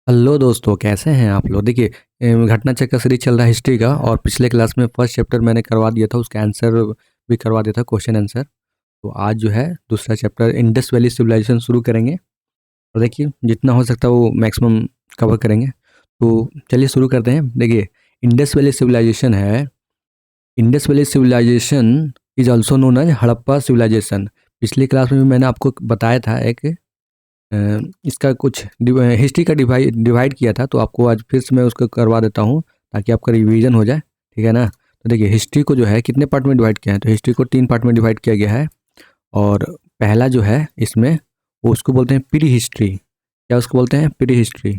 Hello दोस्तों, कैसे हैं आप लोग। देखिए, घटना चक्र का सीरीज चल रहा है हिस्ट्री का, और पिछले क्लास में फर्स्ट चैप्टर मैंने करवा दिया था, उसका आंसर भी करवा दिया था, क्वेश्चन आंसर। तो आज जो है दूसरा चैप्टर इंडस वैली सिविलाइजेशन शुरू करेंगे, और देखिए जितना हो सकता है वो मैक्सिमम कवर करेंगे। तो चलिए शुरू करते हैं। देखिए, इंडस वैली सिविलाइजेशन है। Indus valley civilisation is also known as Harappa civilisation. पिछली क्लास में भी मैंने आपको बताया था एक इसका कुछ हिस्ट्री का डिवाइड किया था, तो आपको आज फिर से मैं उसको करवा देता हूँ ताकि आपका रिवीजन हो जाए। ठीक है ना। तो देखिए, हिस्ट्री को जो है कितने पार्ट में डिवाइड किया है, तो हिस्ट्री को 3 पार्ट में डिवाइड किया गया है। और पहला जो है इसमें वो उसको बोलते हैं प्री हिस्ट्री। क्या उसको बोलते हैं? Pre history.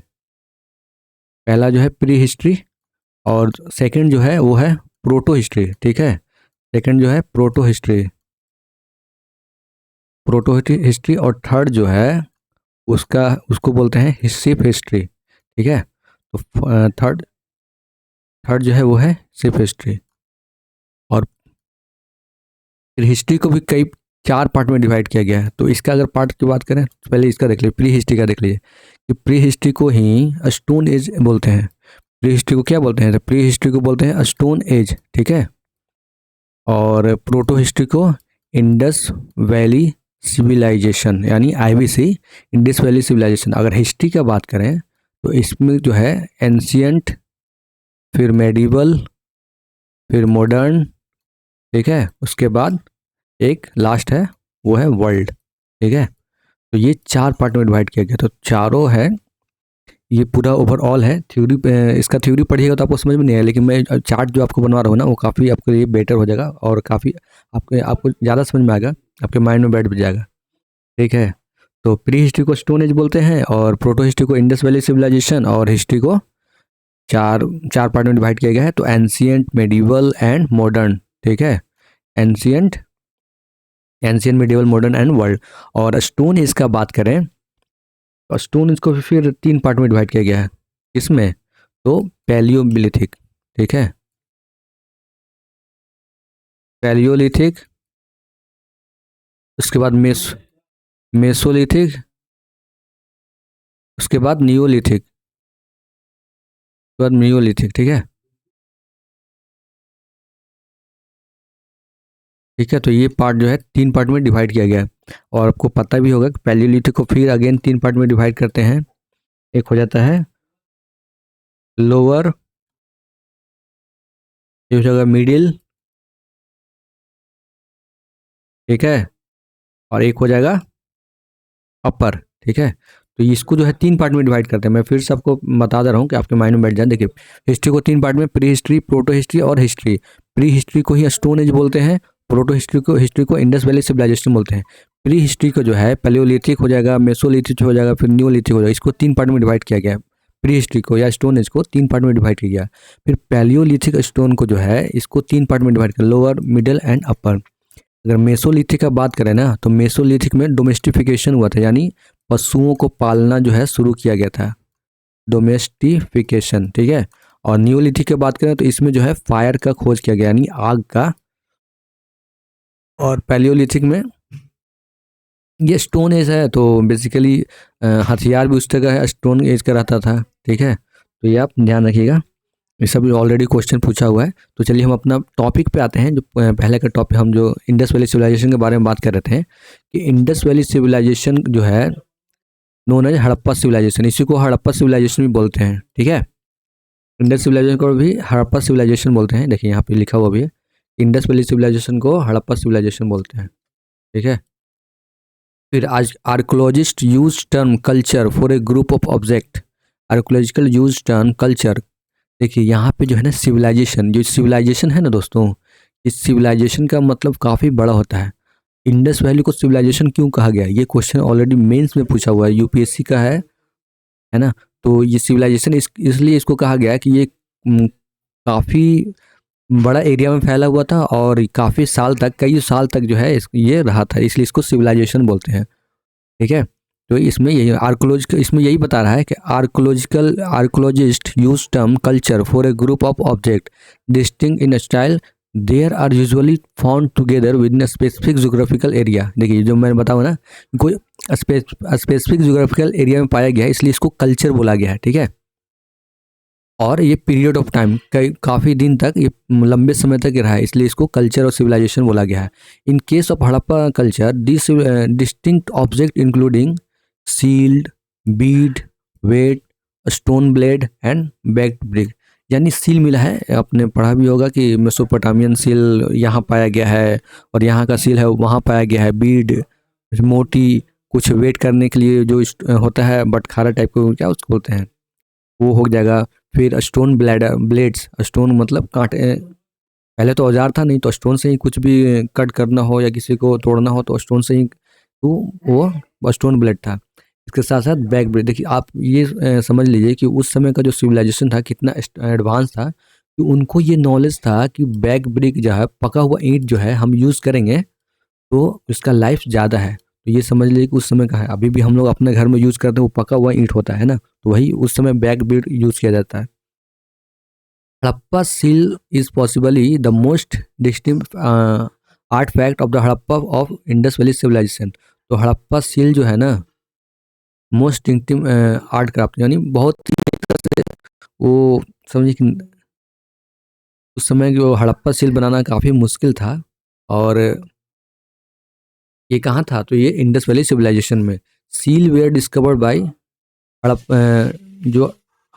पहला जो है प्री हिस्ट्री, और सेकंड जो है वो है प्रोटो हिस्ट्री। ठीक है, सेकंड जो है प्रोटो हिस्ट्री, प्रोटो हिस्ट्री। और थर्ड जो है उसका उसको बोलते हैं शिप हिस्ट्री। ठीक है, तो थर्ड थर्ड जो है वो है शिप हिस्ट्री। और फिर हिस्ट्री को भी कई 4 पार्ट में डिवाइड किया गया है। तो इसका अगर पार्ट की बात करें तो पहले इसका देख लीजिए, प्री हिस्ट्री का देख लीजिए कि प्री हिस्ट्री को ही स्टोन एज बोलते हैं। प्री हिस्ट्री को क्या बोलते हैं? तो प्री हिस्ट्री को बोलते हैं स्टोन एज। ठीक है, और प्रोटो हिस्ट्री को इंडस वैली सिविलाइजेशन यानी आईवीसी, इंडस वैली सिविलाइजेशन। अगर हिस्ट्री का बात करें तो इसमें जो है एंशियंट, फिर मेडिवल, फिर मॉडर्न। ठीक है, उसके बाद एक लास्ट है वो है वर्ल्ड। ठीक है, तो ये 4 पार्ट में डिवाइड किया गया। तो चारों है, ये पूरा ओवरऑल है। थ्योरी इसका थ्योरी पढ़िएगा तो आपको समझ में नहीं आएगा, लेकिन मैं चार्ट जो आपको बनवा रहा हूँ ना वो काफ़ी आपके लिए बेटर हो जाएगा, और काफ़ी आपको ज़्यादा समझ में आएगा, आपके माइंड में बैठ भी जाएगा। ठीक है, तो प्री हिस्ट्री को स्टोन एज बोलते हैं, और प्रोटो हिस्ट्री को इंडस वैली सिविलाइजेशन, और हिस्ट्री को चार चार पार्ट में डिवाइड किया गया है। तो एंशियंट, मेडिवल एंड मॉडर्न। ठीक है, ancient, medieval, modern and world. और स्टोन एज का बात करें तो स्टोन एज को फिर 3 पार्ट में डिवाइड किया गया है। इसमें तो पैलियोलिथिक। ठीक है, पैलियोलिथिक, उसके बाद मेसोलिथिक, उसके बाद नियोलिथिक, उसके बाद नियोलिथिक। ठीक है, ठीक है, तो ये पार्ट जो है 3 पार्ट में डिवाइड किया गया है। और आपको पता भी होगा कि पैलियोलिथिक को फिर अगेन 3 पार्ट में डिवाइड करते हैं। एक हो जाता है लोअर, एक हो जाएगा मिडिल, ठीक है, और एक हो जाएगा अपर। ठीक है, तो इसको जो है 3 पार्ट में डिवाइड करते हैं। मैं फिर से आपको बता दे रहा हूँ कि आपके माइंड में बैठ जाए। देखिए, हिस्ट्री को 3 पार्ट में, प्री हिस्ट्री, प्रोटो हिस्ट्री और हिस्ट्री। प्री हिस्ट्री को ही स्टोन एज बोलते हैं, प्रोटो हिस्ट्री को इंडस वैली सिविलाइजेशन बोलते हैं। प्री हिस्ट्री को जो है पैलियोलिथिक हो जाएगा, मेसोलिथिक हो जाएगा, फिर न्यूलिथिक हो जाएगा। इसको 3 पार्ट में डिवाइड किया गया है। प्री हिस्ट्री को या स्टोन एज को 3 पार्ट में डिवाइड किया गया। फिर पैलियोलिथिक स्टोन को जो है इसको 3 पार्ट में डिवाइड किया, लोअर, मिडिल एंड अपर। अगर मेसोलिथिक का बात करें ना तो मेसोलिथिक में डोमेस्टिफिकेशन हुआ था, यानी पशुओं को पालना जो है शुरू किया गया था, डोमेस्टिफिकेशन। ठीक है, और न्यूलिथिक की बात करें तो इसमें जो है फायर का खोज किया गया, यानी आग का। और पैलियोलिथिक में ये स्टोन एज है, तो बेसिकली हथियार भी उस तरह है, स्टोन एज का रहता था। ठीक है, तो ये आप ध्यान रखिएगा, ये सब ऑलरेडी क्वेश्चन पूछा हुआ है। तो चलिए हम अपना टॉपिक पे आते हैं। जो पहले का टॉपिक, हम जो इंडस वैली सिविलाइजेशन के बारे में बात कर रहे थे, कि इंडस वैली सिविलाइजेशन जो है नोन एज हड़प्पा सिविलाइजेशन, इसी को हड़प्पा सिविलाइजेशन भी बोलते हैं। ठीक है, इंडस सिविलाइजेशन को भी हड़प्पा सिविलाइजेशन बोलते हैं। देखिए यहाँ पे लिखा हुआ भी है, इंडस वैली सिविलाइजेशन को हड़प्पा सिविलाइजेशन बोलते हैं। ठीक है, फिर आज archaeologist use term culture for a group of object. Archaeological use term culture. देखिए यहाँ पे जो है ना सिविलाइजेशन, जो सिविलाइजेशन है ना दोस्तों, इस सिविलाइजेशन का मतलब काफ़ी बड़ा होता है। इंडस वैली को सिविलाइजेशन क्यों कहा गया, ये क्वेश्चन ऑलरेडी मेंस में पूछा हुआ है, यूपीएससी का है ना। तो ये सिविलाइजेशन इसलिए इसको कहा गया है कि ये काफ़ी बड़ा एरिया में फैला हुआ था, और काफ़ी साल तक, कई साल तक जो है ये रहा था, इसलिए इसको सिविलाइजेशन बोलते हैं। ठीक है, तो इसमें यही आर्कोलॉजिकल, इसमें यही बता रहा है कि archaeologist use term culture for a group of object distinct in style there are usually found together within specific geographical area. देखिए जो मैंने बताऊँ ना, कोई स्पेसिफिक जोग्राफिकल एरिया में पाया गया है, इसलिए इसको कल्चर बोला गया है, ठीक है। और ये पीरियड ऑफ टाइम कई काफ़ी दिन तक, ये लंबे समय तक रहा है, इसलिए इसको कल्चर और सिविलाइजेशन बोला गया है। In case of Harappa culture this distinct object including seals, bead, weight, stone blade and baked brick. यानी सील मिला है, आपने पढ़ा भी होगा कि मेसोपोटामियन सील यहाँ पाया गया है और यहाँ का सील है वहाँ पाया गया है। बीड मोटी, कुछ वेट करने के लिए जो होता है बटखारा टाइप को, क्या उसको बोलते हैं, वो हो जाएगा। फिर स्टोन ब्लेड्स, स्टोन मतलब कांटे, पहले तो औजार था नहीं, तो स्टोन से ही कुछ भी कट करना हो या किसी को तोड़ना हो तो स्टोन से ही, तो वो स्टोन ब्लेड था। इसके साथ साथ बैक ब्रिक। देखिए आप ये समझ लीजिए कि उस समय का जो सिविलाइजेशन था कितना एडवांस था, कि उनको ये नॉलेज था कि बैक ब्रिक जो है, पका हुआ ईंट जो है हम यूज़ करेंगे तो इसका लाइफ ज़्यादा है। तो ये समझ लीजिए कि उस समय का है। अभी भी हम लोग अपने घर में यूज़ करते हैं वो पका हुआ ईंट होता है ना, तो वही उस समय बैक ब्रिक यूज़ किया जाता है। Harappa seal is possibly the most distinct artefact of the Harappa of Indus valley civilisation. तो हड़प्पा सील जो है ना, मोस्ट डिस्टिंक्ट आर्ट क्राफ्ट, यानी बहुत ही एक तरह से वो समझिए कि उस समय जो हड़प्पा सील बनाना काफ़ी मुश्किल था। और ये कहाँ था, तो ये इंडस वैली सिविलाइजेशन में। सील वेयर डिस्कवर्ड बाय जो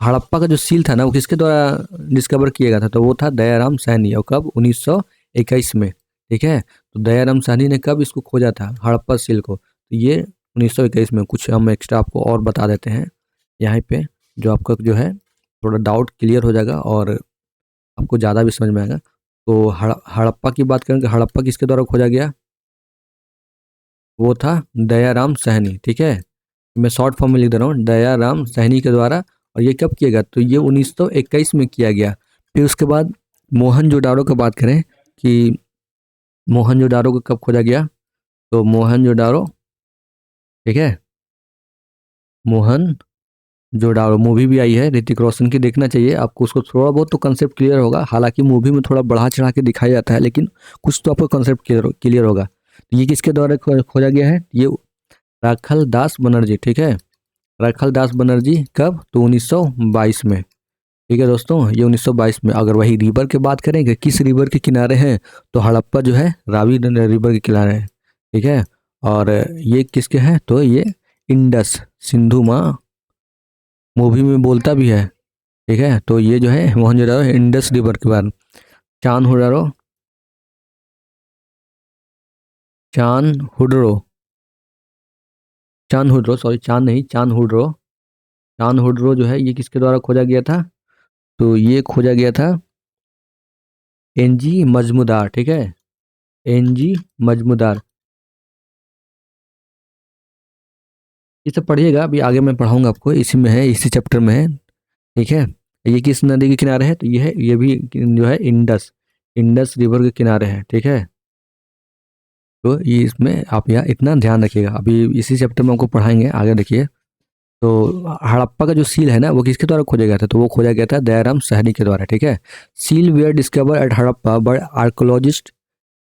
हड़प्पा का जो सील था ना, वो किसके द्वारा डिस्कवर किया गया था, तो वो था दयाराम सैनी। और कब, 1921 में, ठीक है। तो दयाराम सैनी ने कब इसको खोजा था, हड़प्पा सील को, तो ये 1921 में। कुछ हम एक्स्ट्रा आपको और बता देते हैं यहाँ पे, जो आपका जो है थोड़ा डाउट क्लियर हो जाएगा और आपको ज़्यादा भी समझ में आएगा। तो हड़प्पा की बात करें कि हड़प्पा किसके द्वारा खोजा गया, वो था दयाराम सहनी, ठीक है। मैं शॉर्ट फॉर्म में लिख दे रहा हूँ, दयाराम सहनी के द्वारा। और ये कब किया गया, तो ये 1921 में किया गया। फिर उसके बाद मोहनजोदाड़ो की बात करें कि मोहनजोदाड़ो को कब खोजा गया, तो मोहनजोदाड़ो, ठीक है, मोहनजोदाड़ो मूवी भी आई है ऋतिक रोशन की, देखना चाहिए आपको। उसको थोड़ा बहुत तो कंसेप्ट क्लियर होगा, हालांकि मूवी में थोड़ा बढ़ा चढ़ा के दिखाया जाता है, लेकिन कुछ तो आपको कंसेप्ट क्लियर होगा। तो ये किसके द्वारा खोजा गया है, ये राखल दास बनर्जी, ठीक है। राखल दास बनर्जी कब, तो 1922 में, ठीक है दोस्तों, ये 1922 में। अगर वही रिवर की बात करें कि किस रिवर के किनारे हैं, तो हड़प्पा जो है रावी रिवर के किनारे है, ठीक है। और ये किसके हैं, तो ये इंडस, सिंधु माँ मूवी में बोलता भी है, ठीक है। तो ये जो है मोहनजोदाड़ो इंडस रिवर के बाद चानहुडारो, चानहुडरो, चानहुडरो, सॉरी चांद नहीं, चानहुडरो। चानहुडरो जो है ये किसके द्वारा खोजा गया था, तो ये खोजा गया था एनजी मजमुदार, ठीक है, एनजी मजमुदार। ये सब पढ़िएगा, अभी आगे मैं पढ़ाऊंगा आपको, इसी में है, इसी चैप्टर में है, ठीक है। ये किस नदी के किनारे है, तो ये है, ये भी जो है इंडस, इंडस रिवर के किनारे है, ठीक है। तो ये इसमें आप यहाँ इतना ध्यान रखिएगा, अभी इसी चैप्टर में आपको पढ़ाएंगे, आगे देखिए। तो हड़प्पा का जो सील है ना, वो किसके द्वारा खोजा गया था, तो वो खोजा गया था दयाराम सहनी के द्वारा, ठीक है। Seal were discover at Harappa by archaeologist,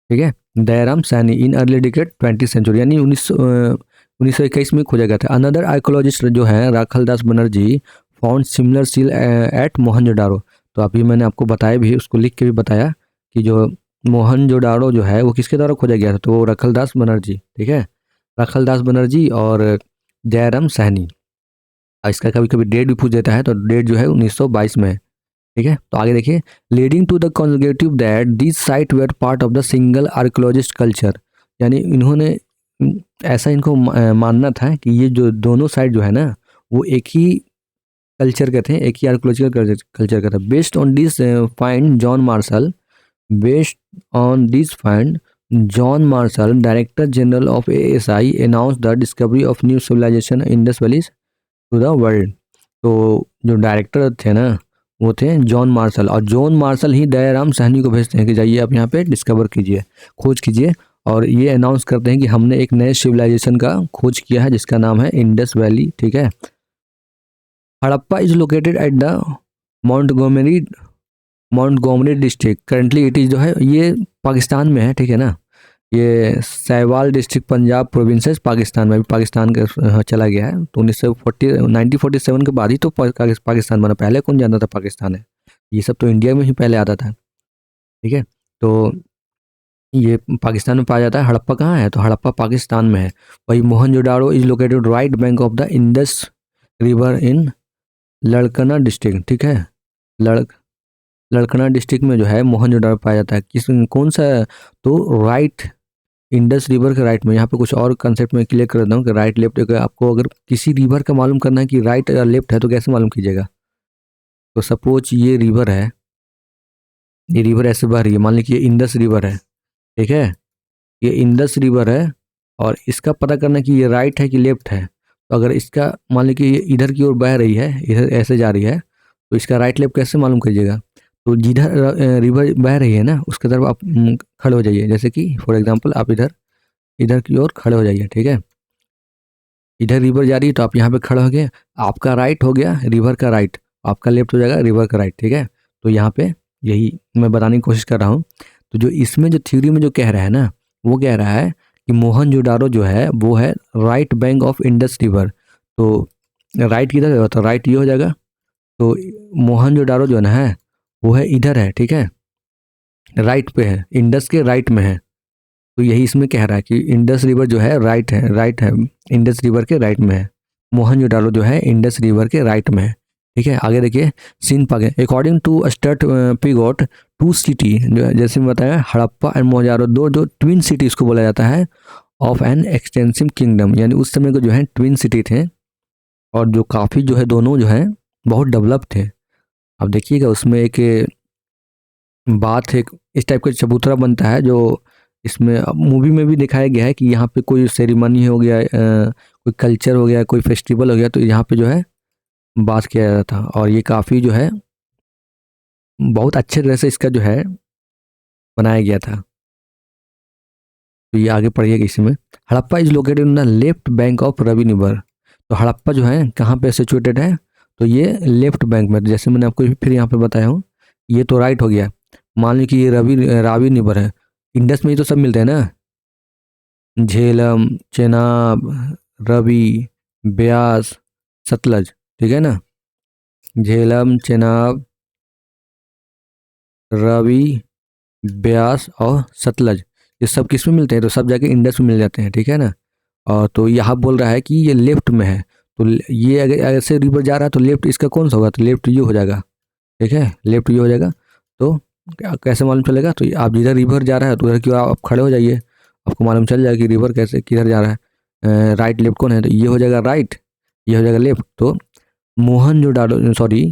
ठीक है, Dayaram Saini in early decade 20th century, यानी 1921 में खोजा गया था। अनदर आर्कोलॉजिस्ट जो है Rakhal Das Banerji found similar seal at Mohenjodaro. तो अभी मैंने आपको बताया भी, उसको लिख के भी बताया कि जो मोहनजोदाड़ो जो है वो किसके द्वारा खोजा गया था, तो वो राखल दास बनर्जी, ठीक है, राखल दास बनर्जी और दयाराम सैनी। इसका कभी कभी डेट भी पूछ देता है, तो डेट जो है 1922 में है, ठीक है। तो आगे देखिए, leading to the conservative that this site were part of the single archaeologist culture. यानी इन्होंने ऐसा इनको मानना था कि ये जो दोनों साइट जो है ना, वो एक ही कल्चर के थे, एक ही आर्कोलॉजिकल कल्चर का था। Based on this find John Marshall, based on this find John Marshall director general of ASI announce the discovery of new civilisation Indus valleys to the world. तो जो डायरेक्टर थे ना, वो थे जॉन मार्शल, और John Marshall ही दयाराम सहनी को भेजते हैं कि जाइए आप यहाँ पे डिस्कवर कीजिए, खोज कीजिए। और ये अनाउंस करते हैं कि हमने एक नए सिविलाइजेशन का खोज किया है जिसका नाम है इंडस वैली, ठीक है। Harappa is located at the Montgomery Montgomery district, currently it is जो है ये पाकिस्तान में है, ठीक है ना। ये सैवाल डिस्ट्रिक्ट पंजाब प्रोविंसेस पाकिस्तान में, अभी पाकिस्तान का चला गया है। तो 1947 के बाद ही तो पाकिस्तान बना, पहले कौन जानता था पाकिस्तान है, ये सब तो इंडिया में ही पहले आता था, ठीक है। तो ये पाकिस्तान में पाया जाता है। हड़प्पा कहाँ है, तो हड़प्पा पाकिस्तान में है। वही Mohenjodaro is located right bank of the Indus river in Larkana district, ठीक है। लड़कना डिस्ट्रिक्ट में जो है मोहनजोदाड़ो पाया जाता है। किस कौन सा, तो राइट, इंडस रिवर के राइट में। यहाँ पे कुछ और कंसेप्ट में क्लियर कर देता हूँ कि राइट लेफ्ट, आपको अगर किसी रिवर का मालूम करना है कि राइट या लेफ्ट है तो कैसे मालूम कीजिएगा। तो सपोज ये रिवर है, ये रिवर ऐसे बह रही है, मान लीजिए ये इंडस रिवर है, ठीक है। ये इंडस रिवर है और इसका पता करना कि ये राइट है कि लेफ्ट है। तो अगर इसका मान लीजिए ये इधर की ओर बह रही है, इधर ऐसे जा रही है, तो इसका राइट लेफ्ट कैसे मालूम कीजिएगा। तो जिधर रिवर बह रही है ना उसके तरफ आप खड़े हो जाइए। जैसे कि फॉर एग्जांपल आप इधर इधर की ओर खड़े हो जाइए, ठीक है। इधर रिवर जा रही है तो आप यहाँ पे खड़े हो गए, आपका राइट हो गया रिवर का राइट, आपका लेफ्ट हो जाएगा रिवर का राइट, ठीक है। तो यहाँ पे यही मैं बताने की कोशिश कर रहा हूँ। तो जो इसमें जो थ्योरी में जो कह रहा है ना, वो कह रहा है कि मोहनजोदाड़ो जो है वो है right bank of Indus river. तो राइट किधर है, तो राइट ये हो जाएगा। तो मोहनजोदाड़ो जो है वो है इधर है, ठीक है, राइट पे है, इंडस के राइट में है। तो यही इसमें कह रहा है कि इंडस रिवर जो है राइट है, इंडस रिवर के राइट में है। मोहनजोदाड़ो जो है इंडस रिवर के राइट में है, ठीक है। आगे देखिए सीन पागे, अकॉर्डिंग टू स्टट पिगोट टू सिटी, जैसे मैं बताया हड़प्पा एंड मोहनजोदाड़ो दो जो ट्विन सिटी इसको बोला जाता है ऑफ एन एक्सटेंसिव किंगडम, यानी उस समय को जो है ट्विन सिटी थे और जो काफ़ी जो है दोनों जो है बहुत डेवलप थे। अब देखिएगा उसमें एक बात है, इस टाइप का चबूतरा बनता है जो इसमें मूवी में भी दिखाया गया है कि यहाँ पे कोई सेरेमनी हो गया, कोई कल्चर हो गया, कोई फेस्टिवल हो गया, तो यहाँ पे जो है बात किया जाता था। और ये काफ़ी जो है बहुत अच्छे तरह से इसका जो है बनाया गया था। तो ये आगे पढ़िएगा इसमें, Harappa is located in the left bank of Ravi river. तो हड़प्पा जो है कहाँ पे सिचुएटेड है, तो ये लेफ्ट बैंक में, जैसे मैंने आपको फिर यहाँ पे बताया हूँ। ये तो राइट हो गया, मान लीजिए कि ये रावी रिवर है, इंडस में ही तो सब मिलते हैं ना, झेलम, चेनाब, रवि, ब्यास, सतलज, ठीक है ना। झेलम, चेनाब, रवि, ब्यास और सतलज, ये सब किस में मिलते हैं, तो सब जाके इंडस में मिल जाते हैं, ठीक है ना। और तो यहाँ बोल रहा है कि ये लेफ्ट में है, तो ये अगर ऐसे रिवर जा रहा है तो लेफ्ट इसका कौन सा होगा, तो लेफ्ट ये हो जाएगा, ठीक है, लेफ्ट ये हो जाएगा। तो कैसे मालूम चलेगा, तो आप जिधर रिवर जा रहा है तो उधर क्यों आप खड़े हो जाइए, आपको मालूम चल जाएगा कि रिवर कैसे किधर जा रहा है। राइट लेफ्ट कौन है, तो ये हो जाएगा राइट, ये हो जाएगा लेफ्ट। तो मोहनजोदाड़ो सॉरी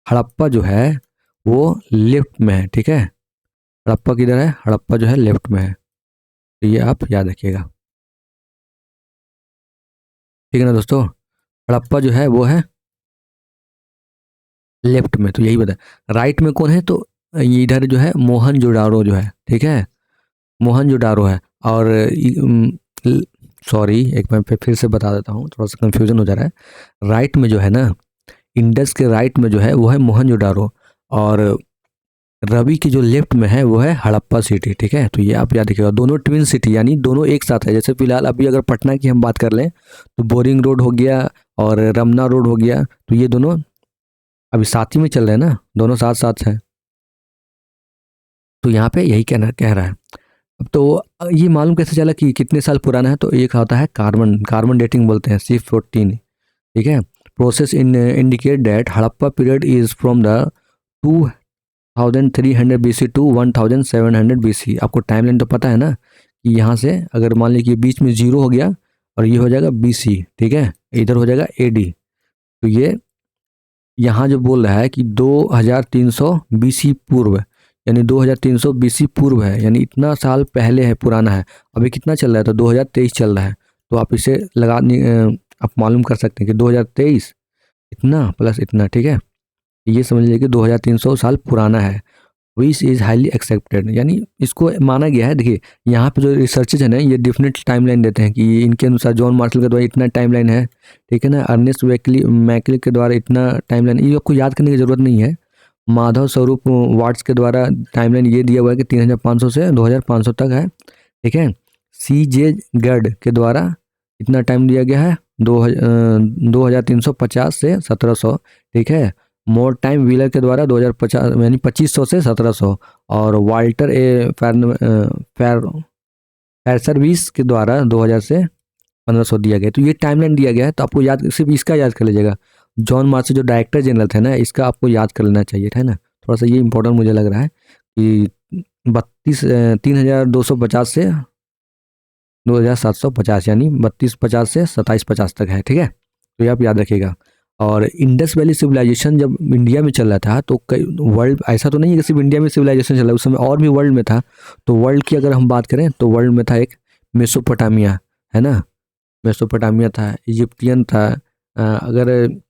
हड़प्पा जो है वो लेफ्ट में है, ठीक है। हड़प्पा किधर है, हड़प्पा जो है लेफ्ट में है, तो ये आप याद रखिएगा, ठीक है ना दोस्तों। हड़प्पा जो है वो है लेफ्ट में, तो यही बता। राइट में कौन है, तो ये इधर जो है मोहनजोदाड़ो जो है, ठीक है, मोहनजोदाड़ो है। और सॉरी एक मैं फिर से बता देता हूँ, थोड़ा सा कंफ्यूजन हो जा रहा है। राइट में जो है ना, इंडस के राइट में जो है वो है मोहनजोदाड़ो, और रवि की जो लेफ्ट में है वो है हड़प्पा सिटी, ठीक है। तो ये आप याद रखिएगा, दोनों ट्विन सिटी यानी दोनों एक साथ है। जैसे फिलहाल अभी अगर पटना की हम बात कर लें तो बोरिंग रोड हो गया और रमना रोड हो गया, तो ये दोनों अभी साथ ही में चल रहे हैं ना, दोनों साथ साथ हैं। तो यहाँ पे यही कह रहा है। अब तो ये मालूम कैसे चला कि कितने साल पुराना है, तो एक होता है कार्बन डेटिंग बोलते हैं, C14, ठीक है। Process indicate that Harappa period is from the 2300 BC to 1700 BC। आपको टाइमलाइन तो पता है ना कि यहाँ से अगर मान लीजिए बीच में जीरो हो गया और ये हो जाएगा BC, ठीक है, इधर हो जाएगा AD। तो ये यहाँ जो बोल रहा है कि 2300 BC पूर्व, यानी 2300 BC पूर्व है, यानी इतना साल पहले है, पुराना है। अभी कितना चल रहा है, तो 2023 चल रहा है। तो आप इसे आप मालूम कर सकते हैं कि 2023 इतना प्लस इतना, ठीक है, ये समझ लीजिए कि 2300 साल पुराना है। विच इज़ हाईली एक्सेप्टेड, यानी इसको माना गया है। देखिए यहाँ पे जो रिसर्चेज है ना, ये डिफिनेट टाइमलाइन देते हैं कि इनके अनुसार जॉन मार्शल के द्वारा इतना टाइमलाइन है, ठीक है ना, अर्नेस्ट मैकली के द्वारा इतना टाइमलाइन, ये आपको याद करने की ज़रूरत नहीं है। माधव स्वरूप वाट्स के द्वारा टाइमलाइन ये दिया हुआ है कि 3500 से 2500 तक है, ठीक है। सी जे गर्ड के द्वारा इतना टाइम दिया गया है 2350 से 1700, ठीक है। मोर टाइम व्हीलर के द्वारा 2050 यानी 2500 से 1700, और वाल्टर ए फैरसर्विस के द्वारा 2000 से 1500 दिया गया। तो ये टाइमलाइन दिया गया है, तो आपको याद, सिर्फ इसका याद कर लीजिएगा। जॉन मार्शल जो डायरेक्टर जनरल थे ना, इसका आपको याद कर लेना चाहिए था ना, थोड़ा सा ये इंपॉर्टेंट मुझे लग रहा है कि 32,250 से 2,750, यानी 3250 से 2750 तक है, ठीक है। तो ये आप याद रखिएगा। और इंडस वैली सिविलाइजेशन जब इंडिया में चल रहा था, तो कई वर्ल्ड, ऐसा तो नहीं है कि सिर्फ इंडिया में सिविलाइजेशन चल रहा है, उस समय और भी वर्ल्ड में था। तो वर्ल्ड की अगर हम बात करें तो वर्ल्ड में था एक मेसोपोटामिया, है ना, मेसोपोटामिया था, इजिप्टियन था। अगर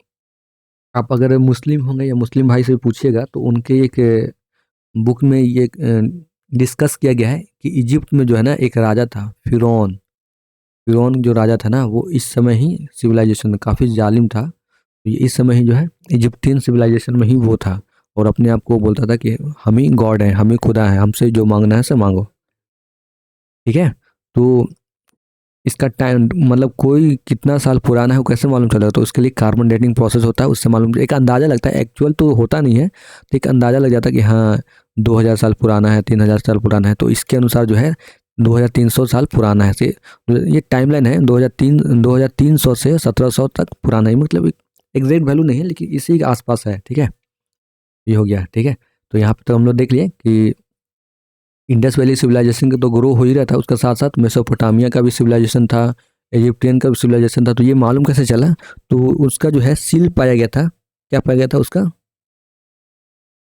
आप अगर मुस्लिम होंगे या मुस्लिम भाई से पूछिएगा तो उनके एक बुक में ये डिस्कस किया गया है कि इजिप्ट में जो है ना एक राजा था फिरौन। फिरौन जो राजा था ना, वो इस समय ही सिविलाइजेशन में काफ़ी जालिम था। तो ये इस समय ही जो है इजिप्टियन सिविलाइजेशन में ही वो था, और अपने आप को बोलता था कि हम ही गॉड हैं, हम ही खुदा हैं, हमसे जो मांगना है से मांगो, ठीक है। तो इसका टाइम मतलब कोई कितना साल पुराना है वो कैसे मालूम चलेगा, तो उसके लिए कार्बन डेटिंग प्रोसेस होता है, उससे मालूम एक अंदाज़ा लगता है, एक्चुअल तो होता नहीं है, तो एक अंदाज़ा लग जाता है कि हाँ 2000 साल पुराना है, 3000 साल पुराना है, तो इसके अनुसार जो है 2300 साल पुराना है। ये टाइमलाइन है 2300 से 1700 तक पुराना है, मतलब एग्जैक्ट वैल्यू नहीं है लेकिन इसी के आसपास है, ठीक है। ये हो गया, ठीक है। तो यहाँ पे तो हम लोग देख लिए कि इंडस वैली सिविलाइजेशन का तो ग्रो हो ही रहा था, उसके साथ साथ मेसोपोटामिया का भी सिविलाइजेशन था, इजिप्टियन का भी सिविलाइजेशन था। तो ये मालूम कैसे चला, तो उसका जो है सील पाया गया था। क्या पाया गया था उसका,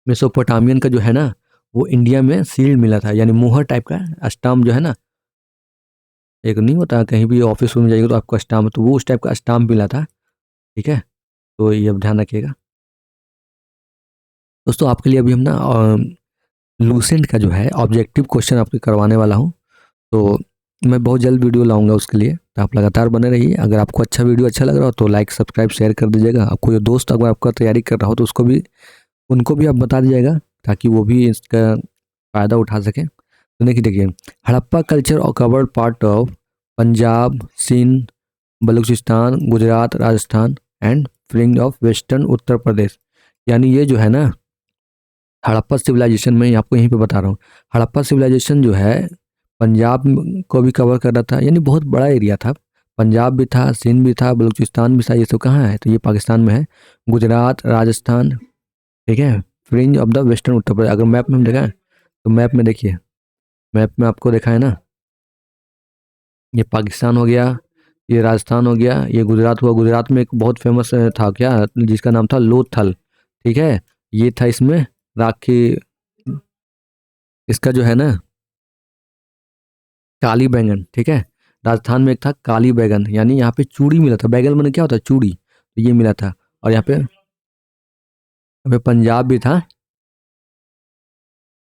मेसोपोटामियन का जो है ना, वो इंडिया में सील मिला था, यानी मुहर टाइप का स्टाम्प जो है ना, एक नहीं होता कहीं भी ऑफिस में जाइएगा तो आपका स्टाम्प, तो वो उस टाइप का स्टाम्प मिला था, ठीक है। तो ये अब ध्यान रखिएगा दोस्तों। आपके लिए अभी हम ना लूसेंट का जो है ऑब्जेक्टिव क्वेश्चन आपके करवाने वाला हूँ, तो मैं बहुत जल्द वीडियो लाऊंगा उसके लिए, तो आप लगातार बने रहिए। अगर आपको अच्छा वीडियो अच्छा लग रहा हो तो लाइक सब्सक्राइब शेयर कर दीजिएगा। आपको जो दोस्त अगर आपका तैयारी कर रहा हो तो उसको भी, उनको भी आप बता दीजिएगा, ताकि वो भी इसका फ़ायदा उठा सकें। तो देखिए, हड़प्पा कल्चर और covered part of Punjab, Sindh, Balochistan, Gujarat, Rajasthan and fringe of western Uttar Pradesh. यानी ये जो है ना हड़प्पा सिविलाइजेशन, में आपको यहीं पे बता रहा हूँ, हड़प्पा सिविलाइजेशन जो है पंजाब को भी कवर कर रहा था, यानी बहुत बड़ा एरिया था। पंजाब भी था, सिंध भी था, बलूचिस्तान भी था। ये सब कहाँ है, तो ये पाकिस्तान में है। गुजरात, राजस्थान, ठीक है, fringe of the western Uttar प्रदेश। अगर मैप में हम देखा है तो मैप में देखिए, मैप में आपको देखा है ना, ये पाकिस्तान हो गया, ये राजस्थान हो गया, ये गुजरात हुआ। गुजरात में एक बहुत फेमस था क्या, जिसका नाम था लोथल, ठीक है। ये था इसमें राखी, इसका जो है ना काली बैंगन, ठीक है। राजस्थान में एक था काली बैंगन, यानी यहाँ पे चूड़ी मिला था। बैंगन मैंने क्या होता है, चूड़ी, तो ये मिला था। और यहाँ पे पंजाब भी था,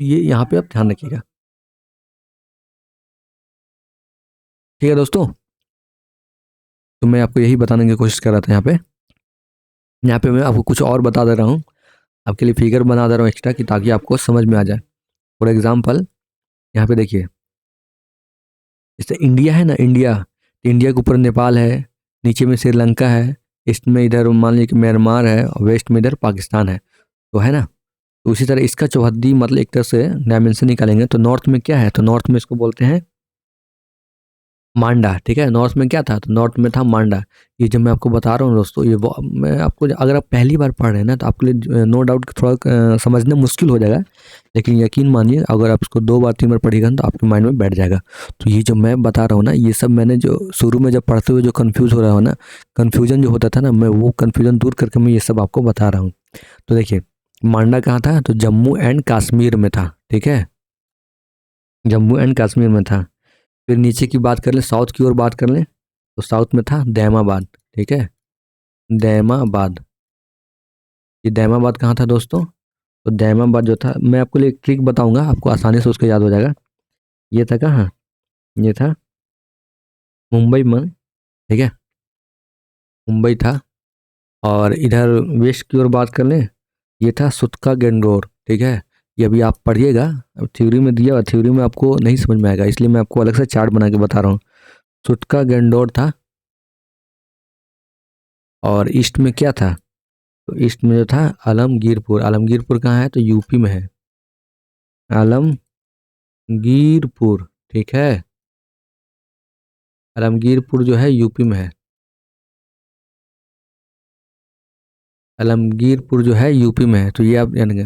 ये यहाँ पे आप ध्यान रखिएगा, ठीक है दोस्तों। तो मैं आपको यही बताने की कोशिश कर रहा था। यहाँ पे मैं आपको कुछ और बता दे रहा हूँ, आपके लिए फिगर बना दे रहा हूँ एक्स्ट्रा, कि ताकि आपको समझ में आ जाए। फॉर एग्जाम्पल यहाँ पे देखिए, जैसे इंडिया है ना, इंडिया, तो इंडिया के ऊपर नेपाल है, नीचे में श्रीलंका है, ईस्ट में इधर मान लीजिए कि म्यांमार है, और वेस्ट में इधर पाकिस्तान है, तो है ना। तो उसी तरह इसका चौहद्दी मतलब एक तरह से डायमेंशन निकालेंगे तो नॉर्थ में क्या है, तो नॉर्थ में इसको बोलते हैं मांडा, ठीक है। नॉर्थ में क्या था, तो नॉर्थ में था मांडा। ये जब मैं आपको बता रहा हूँ दोस्तों, मैं आपको, अगर आप पहली बार पढ़ रहे हैं ना, तो आपके लिए नो डाउट थोड़ा समझना मुश्किल हो जाएगा, लेकिन यकीन मानिए अगर आप इसको 2 बार 3 बार पढ़िएगा ना, तो आपके माइंड में बैठ जाएगा। तो ये जो मैं बता रहा हूँ ना, ये सब मैंने जो शुरू में जब पढ़ते हुए जो कन्फ्यूज़ हो रहा हो ना, कन्फ्यूजन जो होता था ना, मैं वो कन्फ्यूजन दूर करके मैं ये सब आपको बता रहा हूँ। तो देखिए, मांडा कहाँ था, तो जम्मू एंड कश्मीर में था, ठीक है, जम्मू एंड कश्मीर में था। फिर नीचे की बात कर लें, साउथ की ओर बात कर लें, तो साउथ में था दैमाबाद, ठीक है, दैमाबाद। ये दैमाबाद कहाँ था दोस्तों, तो दैमाबाद जो था, मैं आपको लिए एक ट्रिक बताऊंगा, आपको आसानी से उसका याद हो जाएगा। ये था कहाँ, ये था मुंबई में, ठीक है, मुंबई था। और इधर वेस्ट की ओर बात कर लें, ये था सुत्का गेंडोर, ठीक है। ये अभी आप पढ़िएगा, अब थ्योरी में दिया और थ्योरी में आपको नहीं समझ में आएगा, इसलिए मैं आपको अलग से चार्ट बना के बता रहा हूँ। सुत्का गेंडोर था, और ईस्ट में क्या था, तो ईस्ट में जो था आलमगीरपुर। आलमगीरपुर कहाँ है, तो यूपी में है, आलमगीरपुर, ठीक है। आलमगीरपुर जो है यूपी में है, आलमगीरपुर जो है यूपी में है, तो ये आप जानेंगे।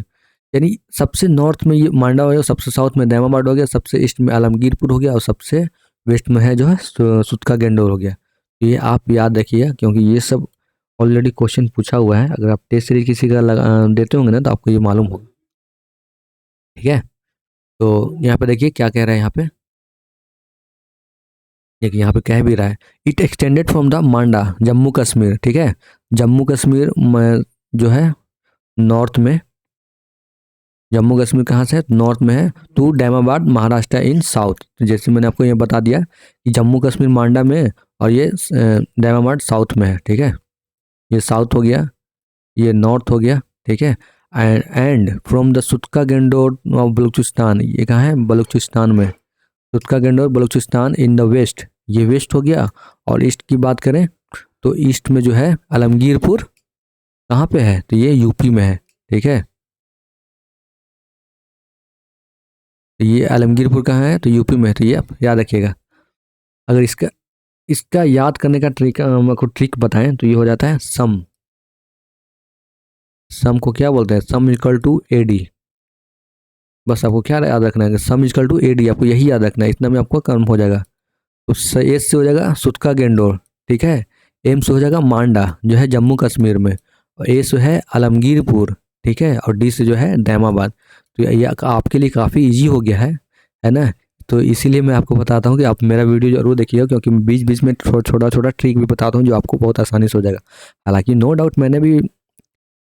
यानी सबसे नॉर्थ में ये मांडा हो गया, सबसे साउथ में दैमाबाद हो गया, सबसे ईस्ट में आलमगीरपुर हो गया, और सबसे वेस्ट में है जो है सुतका गेंडोर हो गया। तो ये आप याद रखिए, क्योंकि ये सब ऑलरेडी क्वेश्चन पूछा हुआ है। अगर आप टेस्ट सीरीज किसी का देते होंगे ना, तो आपको ये मालूम होगा, ठीक है। तो यहाँ पे देखिए क्या कह रहा है यहाँ पे, देखिए यहाँ पे कह भी रहा है, इट एक्सटेंडेड फ्रॉम द मांडा, जम्मू कश्मीर, ठीक है। जम्मू कश्मीर में जो है नॉर्थ में, जम्मू कश्मीर कहाँ से है, नॉर्थ में है, टू डैमाबाद महाराष्ट्र इन साउथ। तो जैसे मैंने आपको ये बता दिया कि जम्मू कश्मीर मांडा में, और ये डैमाबाद साउथ में है, ठीक है। ये साउथ हो गया, ये नॉर्थ हो गया, ठीक है। And from the Sutkagen Dor of Balochistan, ये कहाँ है, बलूचिस्तान में। Sutkagen Dor Balochistan in the west, ये वेस्ट हो गया। और ईस्ट की बात करें तो ईस्ट में जो है आलमगीरपुर कहाँ पे है, तो ये यूपी में है, ठीक है। तो ये आलमगीरपुर कहाँ है, तो यूपी में है, तो ये आप याद रखिएगा। अगर इसका इसका याद करने का ट्रिक आपको ट्रिक बताएं तो ये हो जाता है सम। सम को क्या बोलते हैं, सम इक्वल टू एडी। बस आपको क्या याद रखना है, सम इक्वल टू एडी, आपको यही याद रखना है, इतना में आपको कम हो जाएगा। तो एस से हो जाएगा सुतका गेंडोर, ठीक है। एम से हो जाएगा मांडा जो है जम्मू कश्मीर में, और ए से है आलमगीरपुर, ठीक है। और डी से जो है दैमाबाद। तो ये आपके लिए काफ़ी इजी हो गया है ना। तो इसीलिए मैं आपको बताता हूँ कि आप मेरा वीडियो जरूर देखिएगा, क्योंकि बीच बीच में छोटा छोटा ट्रिक भी बताता हूँ जो आपको बहुत आसानी से हो जाएगा। हालांकि नो डाउट मैंने भी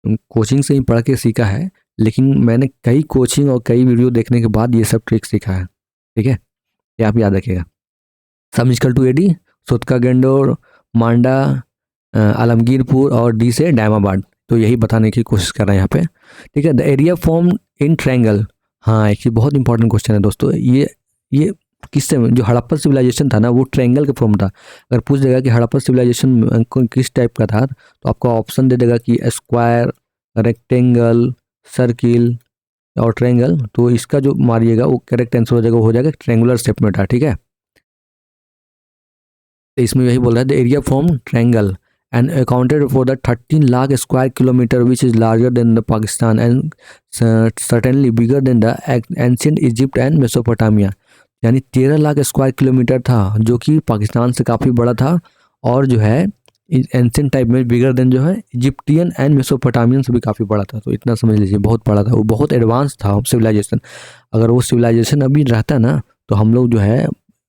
कोचिंग से ही पढ़ के सीखा है, लेकिन मैंने कई कोचिंग और कई वीडियो देखने के बाद ये सब ट्रिक सीखा है, ठीक है। ये आप याद रखिएगा, sum equal to AD, सुतका Dor, मांडा, आलमगीरपुर, और डी से डैमाबाद। तो यही बताने की कोशिश कर रहे हैं यहाँ पे, ठीक है। The area form in triangle, हाँ एक बहुत इंपॉर्टेंट क्वेश्चन है दोस्तों। ये किससे, जो हड़प्पा सिविलाइजेशन था ना, वो ट्रायंगल का फॉर्म था। अगर पूछ देगा कि हड़प्पा सिविलाइजेशन किस टाइप का था, तो आपको ऑप्शन दे देगा कि स्क्वायर, रेक्टेंगल, सर्किल और ट्रायंगल। तो इसका जो मारिएगा वो करेक्ट आंसर हो जाएगा, वो हो जाएगा ट्रायंगुलर शेप में था, ठीक है। इसमें यही बोल रहा है, the area from triangle and accounted for the 13 lakh square kilometre which is larger than the Pakistan and certainly bigger than the ancient Egypt and Mesopotamia. यानी 13 लाख स्क्वायर किलोमीटर था, जो कि पाकिस्तान से काफ़ी बड़ा था, और जो है एंशियंट टाइप में बिगर देन जो है इजिप्टियन एंड मेसोपोटामियन से भी काफ़ी बड़ा था। तो इतना समझ लीजिए, बहुत बड़ा था, वो बहुत एडवांस था सिविलाइजेशन। अगर वो सिविलाइजेशन अभी रहता ना, तो हम लोग जो है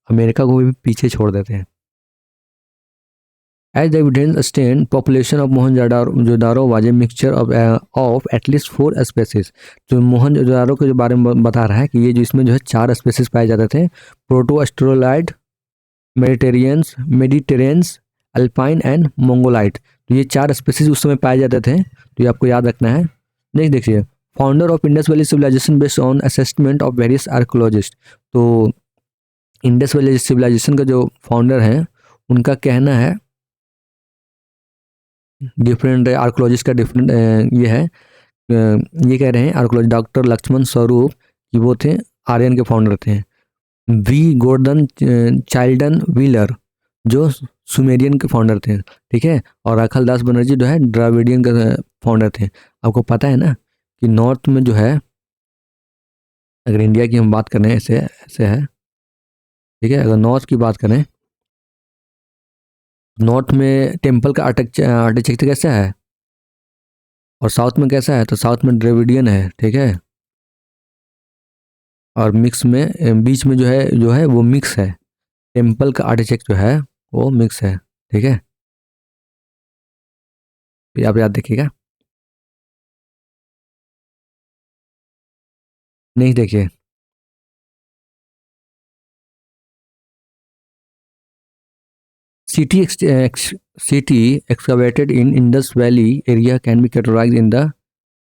अमेरिका को भी पीछे छोड़ देते हैं। As the evidence stand, population of Mohenjo-daro was a mixture of at least 4 species। तो मोहनजोदारो के जो बारे में बता रहा है कि ये जो इसमें जो है 4 स्पेसीज पाए जाते थे, प्रोटो-ऑस्ट्रेलोइड, मेडिटेरेंस, अल्पाइन एंड मंगोलाइट। तो ये 4 स्पेसीज उस समय पाए जाते थे, तो ये आपको याद रखना है। नेक्स्ट देखिए, founder of Indus valley civilisation based on assessment of various archaeologist. तो इंडस वैली सिविलाइजेशन का जो फाउंडर है, उनका कहना है, डिफरेंट आर्कोलॉजिस्ट का डिफरेंट ये है, ये कह रहे हैं आर्कोलॉजिस्ट डॉक्टर लक्ष्मण स्वरूप कि वो थे आर्यन के फाउंडर थे। वी गोर्डन चाइल्डन व्हीलर जो सुमेरियन के फाउंडर थे, ठीक है। और राखल दास बनर्जी जो है द्राविडियन के फाउंडर थे। आपको पता है ना कि नॉर्थ में जो है, अगर इंडिया की हम बात करें, ऐसे ऐसे है, ठीक है। अगर नॉर्थ की बात करें, नॉर्थ में टेम्पल का आर्किटेक्चर कैसा है, और साउथ में कैसा है, तो साउथ में द्रविडियन है, ठीक है। और मिक्स में बीच में जो है वो मिक्स है, टेम्पल का आर्किटेक्ट जो है वो मिक्स है, ठीक है। तो आप याद देखिएगा। नहीं देखिए, city excavated in Indus Valley area can be categorized in the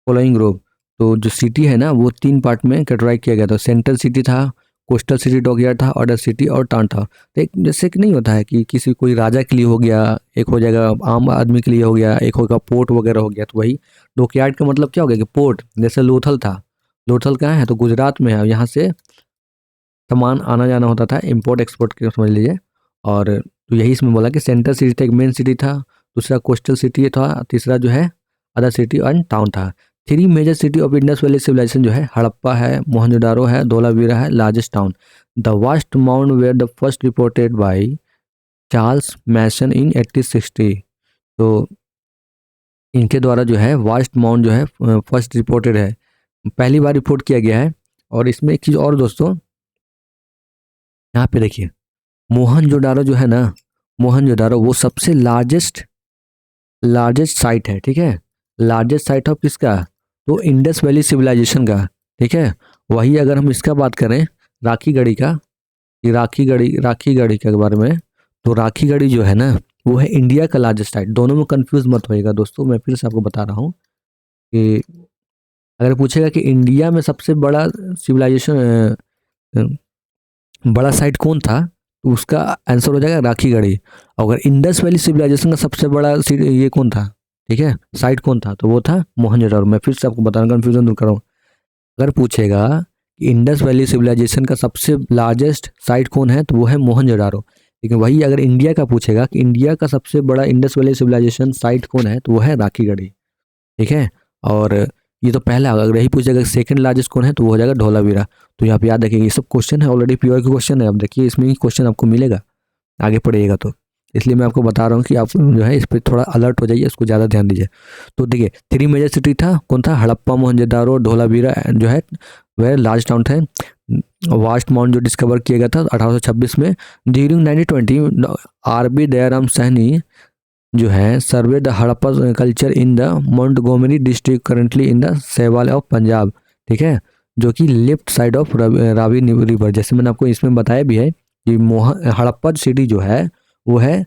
following group. तो जो सिटी है ना वो 3 पार्ट में कैटेगराइज किया गया था। सेंट्रल सिटी था, कोस्टल सिटी डॉकयार्ड था, ऑर्डर सिटी और टाउन था। तो एक जैसे कि नहीं होता है कि किसी कोई राजा के लिए हो गया, एक हो जाएगा आम आदमी के लिए हो गया, एक होगा पोर्ट वगैरह हो गया। तो वही डॉकयार्ड का मतलब क्या हो गया कि पोर्ट, जैसे लोथल था। लोथल कहाँ है? तो गुजरात में है। यहाँ से सामान आना जाना होता था, इम्पोर्ट एक्सपोर्ट के समझ लीजिए। और तो यही इसमें बोला कि सेंट्रल सिटी था, एक मेन सिटी था, दूसरा कोस्टल सिटी था, तीसरा जो है अदर सिटी एंड टाउन था। 3 major city of Indus valley civilization जो है हड़प्पा है, मोहनजोदारो है, धोलावीरा है, largest town. The vast mound where the first reported by Charles Masson in 1860। तो इनके द्वारा जो है वास्ट माउंड जो है फर्स्ट रिपोर्टेड है, पहली बार रिपोर्ट किया गया है। और इसमें एक चीज़ और दोस्तों, यहाँ पे देखिए मोहनजोदारो जो है ना, मोहनजोदारो वो सबसे लार्जेस्ट साइट है, ठीक है। लार्जेस्ट साइट ऑफ किसका? तो इंडस वैली सिविलाइजेशन का, ठीक है। वही अगर हम इसका बात करें राखी गढ़ी का, कि राखी गढ़ी के बारे में, तो राखी गढ़ी जो है ना वो है इंडिया का लार्जेस्ट साइट। दोनों में कंफ्यूज मत होइएगा दोस्तों, मैं फिर से आपको बता रहा हूँ कि अगर पूछेगा कि इंडिया में सबसे बड़ा सिविलाइजेशन, बड़ा साइट कौन था, तो उसका आंसर हो जाएगा राखी गढ़ी। अगर इंडस वैली सिविलाइजेशन का सबसे बड़ा ये कौन था, ठीक है, साइट कौन था, तो वो था मोहनजोदारो। मैं फिर से आपको बता रहा हूँ, कन्फ्यूजन दूर कराऊँ। अगर पूछेगा कि इंडस वैली सिविलाइजेशन का सबसे लार्जेस्ट साइट कौन है, तो वो है मोहनजोदारो। लेकिन वही अगर इंडिया का पूछेगा कि इंडिया का सबसे बड़ा इंडस वैली सिविलाइजेशन साइट कौन है, तो वो है राखी गढ़ी, ठीक है। और ये तो पहला, अगर यही पूछेगा सेकंड लार्जेस्ट कौन है, तो वो हो जाएगा धोलावीरा। तो यहाँ पे याद रखिएगा, ये सब क्वेश्चन है ऑलरेडी प्योर के क्वेश्चन है। अब देखिए इसमें ही क्वेश्चन आपको मिलेगा आगे पढ़िएगा तो, इसलिए मैं आपको बता रहा हूँ कि आप जो है इस पर थोड़ा अलर्ट हो जाइए, इसको ज़्यादा ध्यान दीजिए। तो देखिए 3 मेजर सिटी था, कौन था? हड़प्पा, मोहनजोदारो, धोलावीरा जो है वह लार्ज टाउन थे। वास्ट माउंट जो डिस्कवर किया गया था 1826 में। During 1920 RB. दयाराम साहनी जो है survey the Harappa culture in the Montgomery district currently in the Sahiwal of Punjab, ठीक है, जो कि left side of Ravi river. जैसे मैंने आपको इसमें बताया भी है कि हड़प्पा सिटी जो है वो है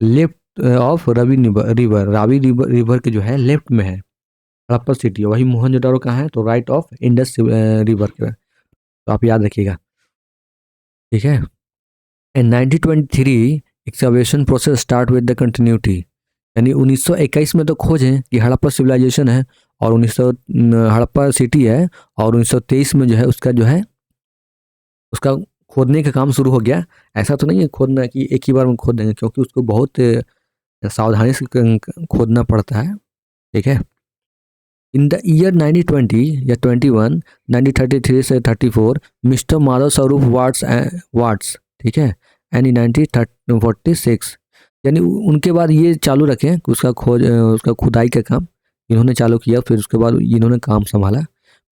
लेफ्ट ऑफ रावी रिवर के जो है लेफ्ट में है हड़प्पा सिटी। वही मोहनजोदारो कहाँ है? तो राइट ऑफ इंडस रिवर के। तो आप याद रखिएगा, ठीक है। इन 1923 excavation process start with the continuity, यानी 1921 में तो खोज है कि हड़प्पा सिविलाइजेशन है और 1900 हड़प्पा सिटी है, और 1923 में जो है उसका खोदने का काम शुरू हो गया। ऐसा तो नहीं है खोदना कि एक ही बार में खोद देंगे, क्योंकि उसको बहुत सावधानी से खोदना पड़ता है, ठीक है। इन द ईयर 1920 या 21, 1933 से 34 मिस्टर माधव स्वरूप वाट्स, ठीक है, एंड इन 1946, यानी उनके बाद ये चालू रखें कि उसका खुदाई का काम इन्होंने चालू किया, फिर उसके बाद इन्होंने काम संभाला।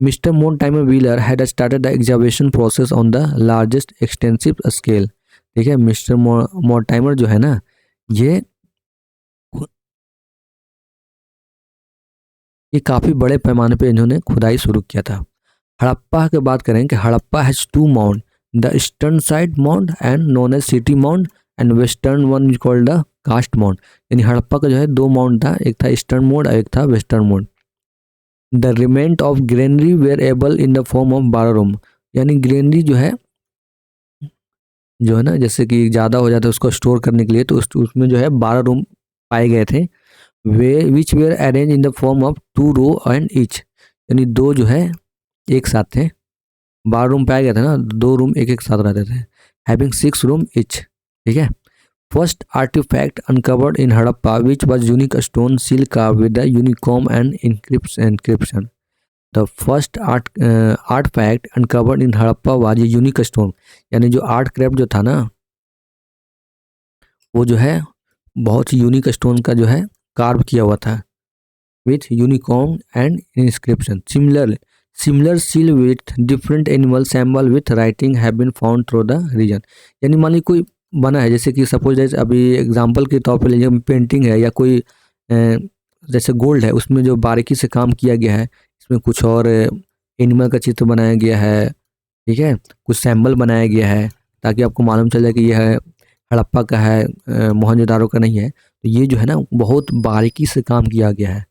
Mister Mortimer Wheeler had started the excavation process on the largest extensive scale, ठीक है। मिस्टर मोर्टाइमर जो है ना ये काफ़ी बड़े पैमाने पे इन्होंने खुदाई शुरू किया था। हड़प्पा की बात करें कि Harappa has 2 mound, the eastern side mound and known as city mound, and western one is called the cast mound. यानी हड़प्पा का जो है 2 माउंड था, एक था ईस्टर्न माउंड और एक था western mound. The remnant of granary were able in the form of 12 room, यानी ग्रेनरी जो है ना, जैसे कि ज़्यादा हो जाता है उसको स्टोर करने के लिए, तो उसमें जो है 12 रूम पाए गए थे। Way which were arrange in the form of 2 row and each, यानी 2 जो है एक साथ थे। 12 रूम पाया गया था ना, 2 रूम एक एक साथ रहते थे, हैविंग 6 रूम ईच, ठीक है। First artefact uncovered in Harappa which was unique stone seal carve with the unicorn and inscription. The first artefact uncovered in Harappa was a unique stone, यानी जो आर्ट क्राफ्ट जो था ना वो जो है बहुत ही यूनिक स्टोन का जो है कार्व किया हुआ था with unicorn and inscription. Similar seal with different animal symbol with writing have been found through the region. यानी मान ली कोई बना है, जैसे कि सपोज जैसे अभी एग्जांपल के तौर पे लीजिए पेंटिंग है या कोई जैसे गोल्ड है उसमें जो बारीकी से काम किया गया है, इसमें कुछ और एनिमल का चित्र बनाया गया है, ठीक है, कुछ सैम्बल बनाया गया है ताकि आपको मालूम चल जाए कि यह है हड़प्पा का है, मोहनजोदारो का नहीं है। तो ये जो है ना बहुत बारीकी से काम किया गया है।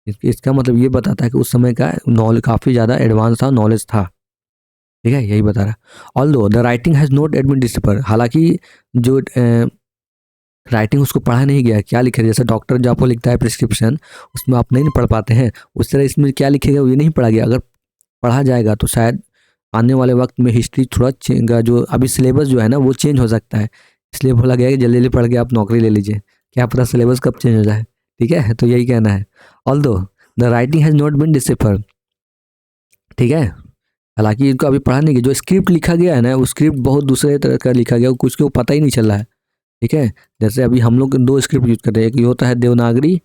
इसका मतलब ये बताता है कि उस समय का नॉलेज काफ़ी ज़्यादा एडवांस था, नॉलेज था। ठीक है, यही बता रहा है। Although the writing has not admit decipher, हालांकि जो राइटिंग उसको पढ़ा नहीं गया, क्या लिखे, जैसे डॉक्टर जो आपको लिखता है प्रिस्क्रिप्शन, उसमें आप नहीं पढ़ पाते हैं, उस तरह इसमें क्या लिखेगा ये नहीं पढ़ा गया। अगर पढ़ा जाएगा तो शायद आने वाले वक्त में हिस्ट्री थोड़ा जो अभी सिलेबस जो है ना वो चेंज हो सकता है, इसलिए बोला गया कि जल्दी जल्दी पढ़ के आप नौकरी ले लीजिए, क्या पता सिलेबस कब चेंज हो जाए। ठीक है, तो यही कहना है। Although the writing has not been decipher, ठीक है, हालांकि इनको अभी पढ़ा नहीं गया, जो स्क्रिप्ट लिखा गया है ना वो स्क्रिप्ट बहुत दूसरे तरह का लिखा गया, कुछ को पता ही नहीं चल रहा है। ठीक है, जैसे अभी हम लोग दो स्क्रिप्ट यूज करते हैं, एक ये होता है देवनागरी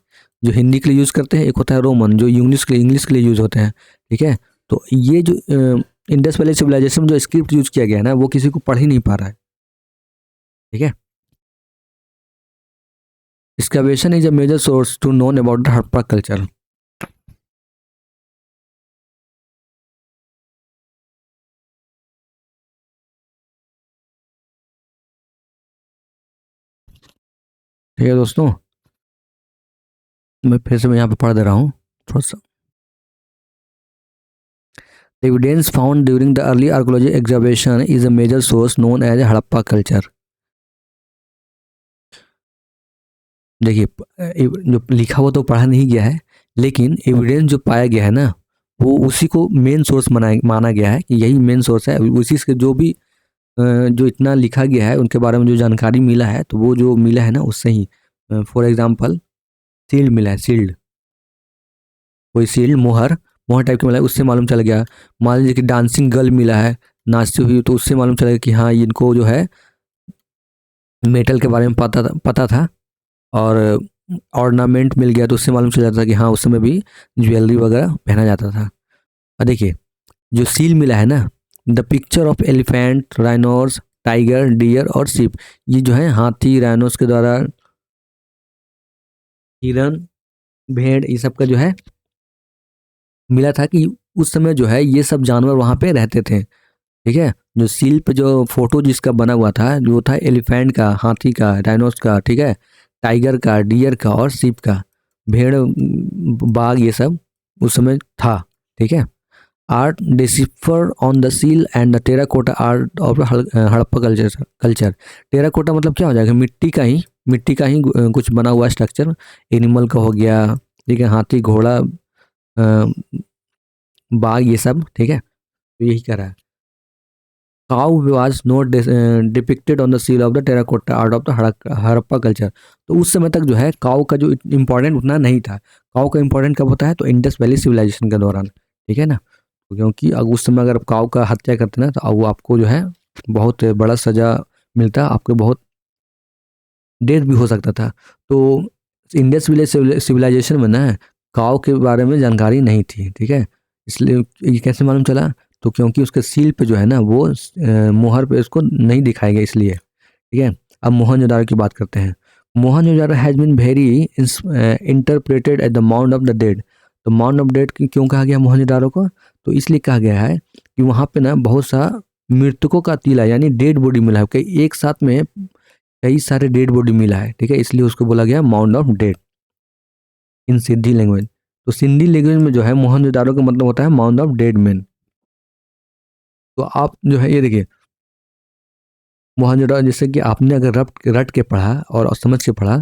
जो हिंदी के लिए यूज करते हैं, एक होता है रोमन जो इंग्लिश के लिए यूज होते हैं। ठीक है, तो ये जो इंडस वैली सिविलाइजेशन में जो स्क्रिप्ट यूज किया गया है ना वो किसी को पढ़ ही नहीं पा रहा है। ठीक है, excavation is a major source to known about the Harappa culture. ठीक है दोस्तों, मैं फिर से यहाँ पे पढ़ दे रहा हूँ थोड़ा सा। Evidence found during the early archaeology excavation is a major source known as Harappa culture. देखिए, जो लिखा हुआ तो पढ़ा नहीं गया है, लेकिन एविडेंस जो पाया गया है ना वो उसी को मेन सोर्स माना गया है कि यही मेन सोर्स है। उसी से जो भी जो इतना लिखा गया है उनके बारे में जो जानकारी मिला है तो वो जो मिला है ना उससे ही, फॉर एग्जांपल सील्ड मिला है, सील्ड कोई सील्ड मोहर मोहर टाइप की मिला है, उससे मालूम चल गया। मान लीजिए कि डांसिंग गर्ल मिला है नाचती हुई, तो उससे मालूम चलेगा कि हाँ इनको जो है मेटल के बारे में पता था। और ऑर्नामेंट मिल गया तो उससे मालूम चल जाता था कि हाँ उस समय भी ज्वेलरी वगैरह पहना जाता था। और देखिए जो सील मिला है ना, the picture of elephant, rhinos, tiger, deer और शिप, ये जो है हाथी राइनोस के द्वारा, हिरन, भेड़, ये सब का जो है मिला था कि उस समय जो है ये सब जानवर वहाँ पे रहते थे। ठीक है, जो सील पे जो फोटो जिसका बना हुआ था जो था एलिफेंट का, हाथी का, डायनोस का, ठीक है, टाइगर का, डियर का और सीप का, भेड़, बाघ, ये सब उस समय था। ठीक है, art decipher on the seal and the terracotta art of Harappa culture. Terracotta मतलब क्या हो जाएगा, मिट्टी का ही कुछ बना हुआ स्ट्रक्चर, एनिमल का हो गया, ठीक है, हाथी, घोड़ा, बाघ, ये सब। ठीक है, तो यही कह रहा है। Cow was not depicted on the seal of the terracotta art of the Harappa culture. तो उस समय तक जो है काउ का जो इम्पोर्टेंट उतना नहीं था। काउ का इम्पोर्टेंट कब होता है, तो इंडस वैली सिविलाइजेशन के दौरान। ठीक है ना, क्योंकि अगर उस समय अगर काउ का हत्या करते ना तो वो आपको जो है बहुत बड़ा सजा मिलता, आपको बहुत डेथ भी हो सकता था। तो इंडस वैली सिविलाइजेशन में ना काउ के बारे में जानकारी नहीं थी। ठीक है, इसलिए ये कैसे मालूम चला, तो क्योंकि उसके सील पे जो है ना वो मोहर पे उसको नहीं दिखाया गया, इसलिए। ठीक है, अब मोहनजोदारो की बात करते हैं। Mohenjodaro has been very interpreted at the mount of the dead. तो माउंट ऑफ डेड क्यों कहा गया मोहनजोदारो को, तो इसलिए कहा गया है कि वहाँ पे ना बहुत सा मृतकों का टीला यानी डेड बॉडी मिला है, कई एक साथ में कई सारे डेड बॉडी मिला है। ठीक है, इसलिए उसको बोला गया mount of dead in Sindhi language. तो सिंधी लैंग्वेज में जो है मोहनजोदारो का मतलब होता है माउंट ऑफ डेड मैन। तो आप जो है ये देखिए मोहनजोदड़ो, जैसे कि आपने अगर रट रट के पढ़ा और समझ के पढ़ा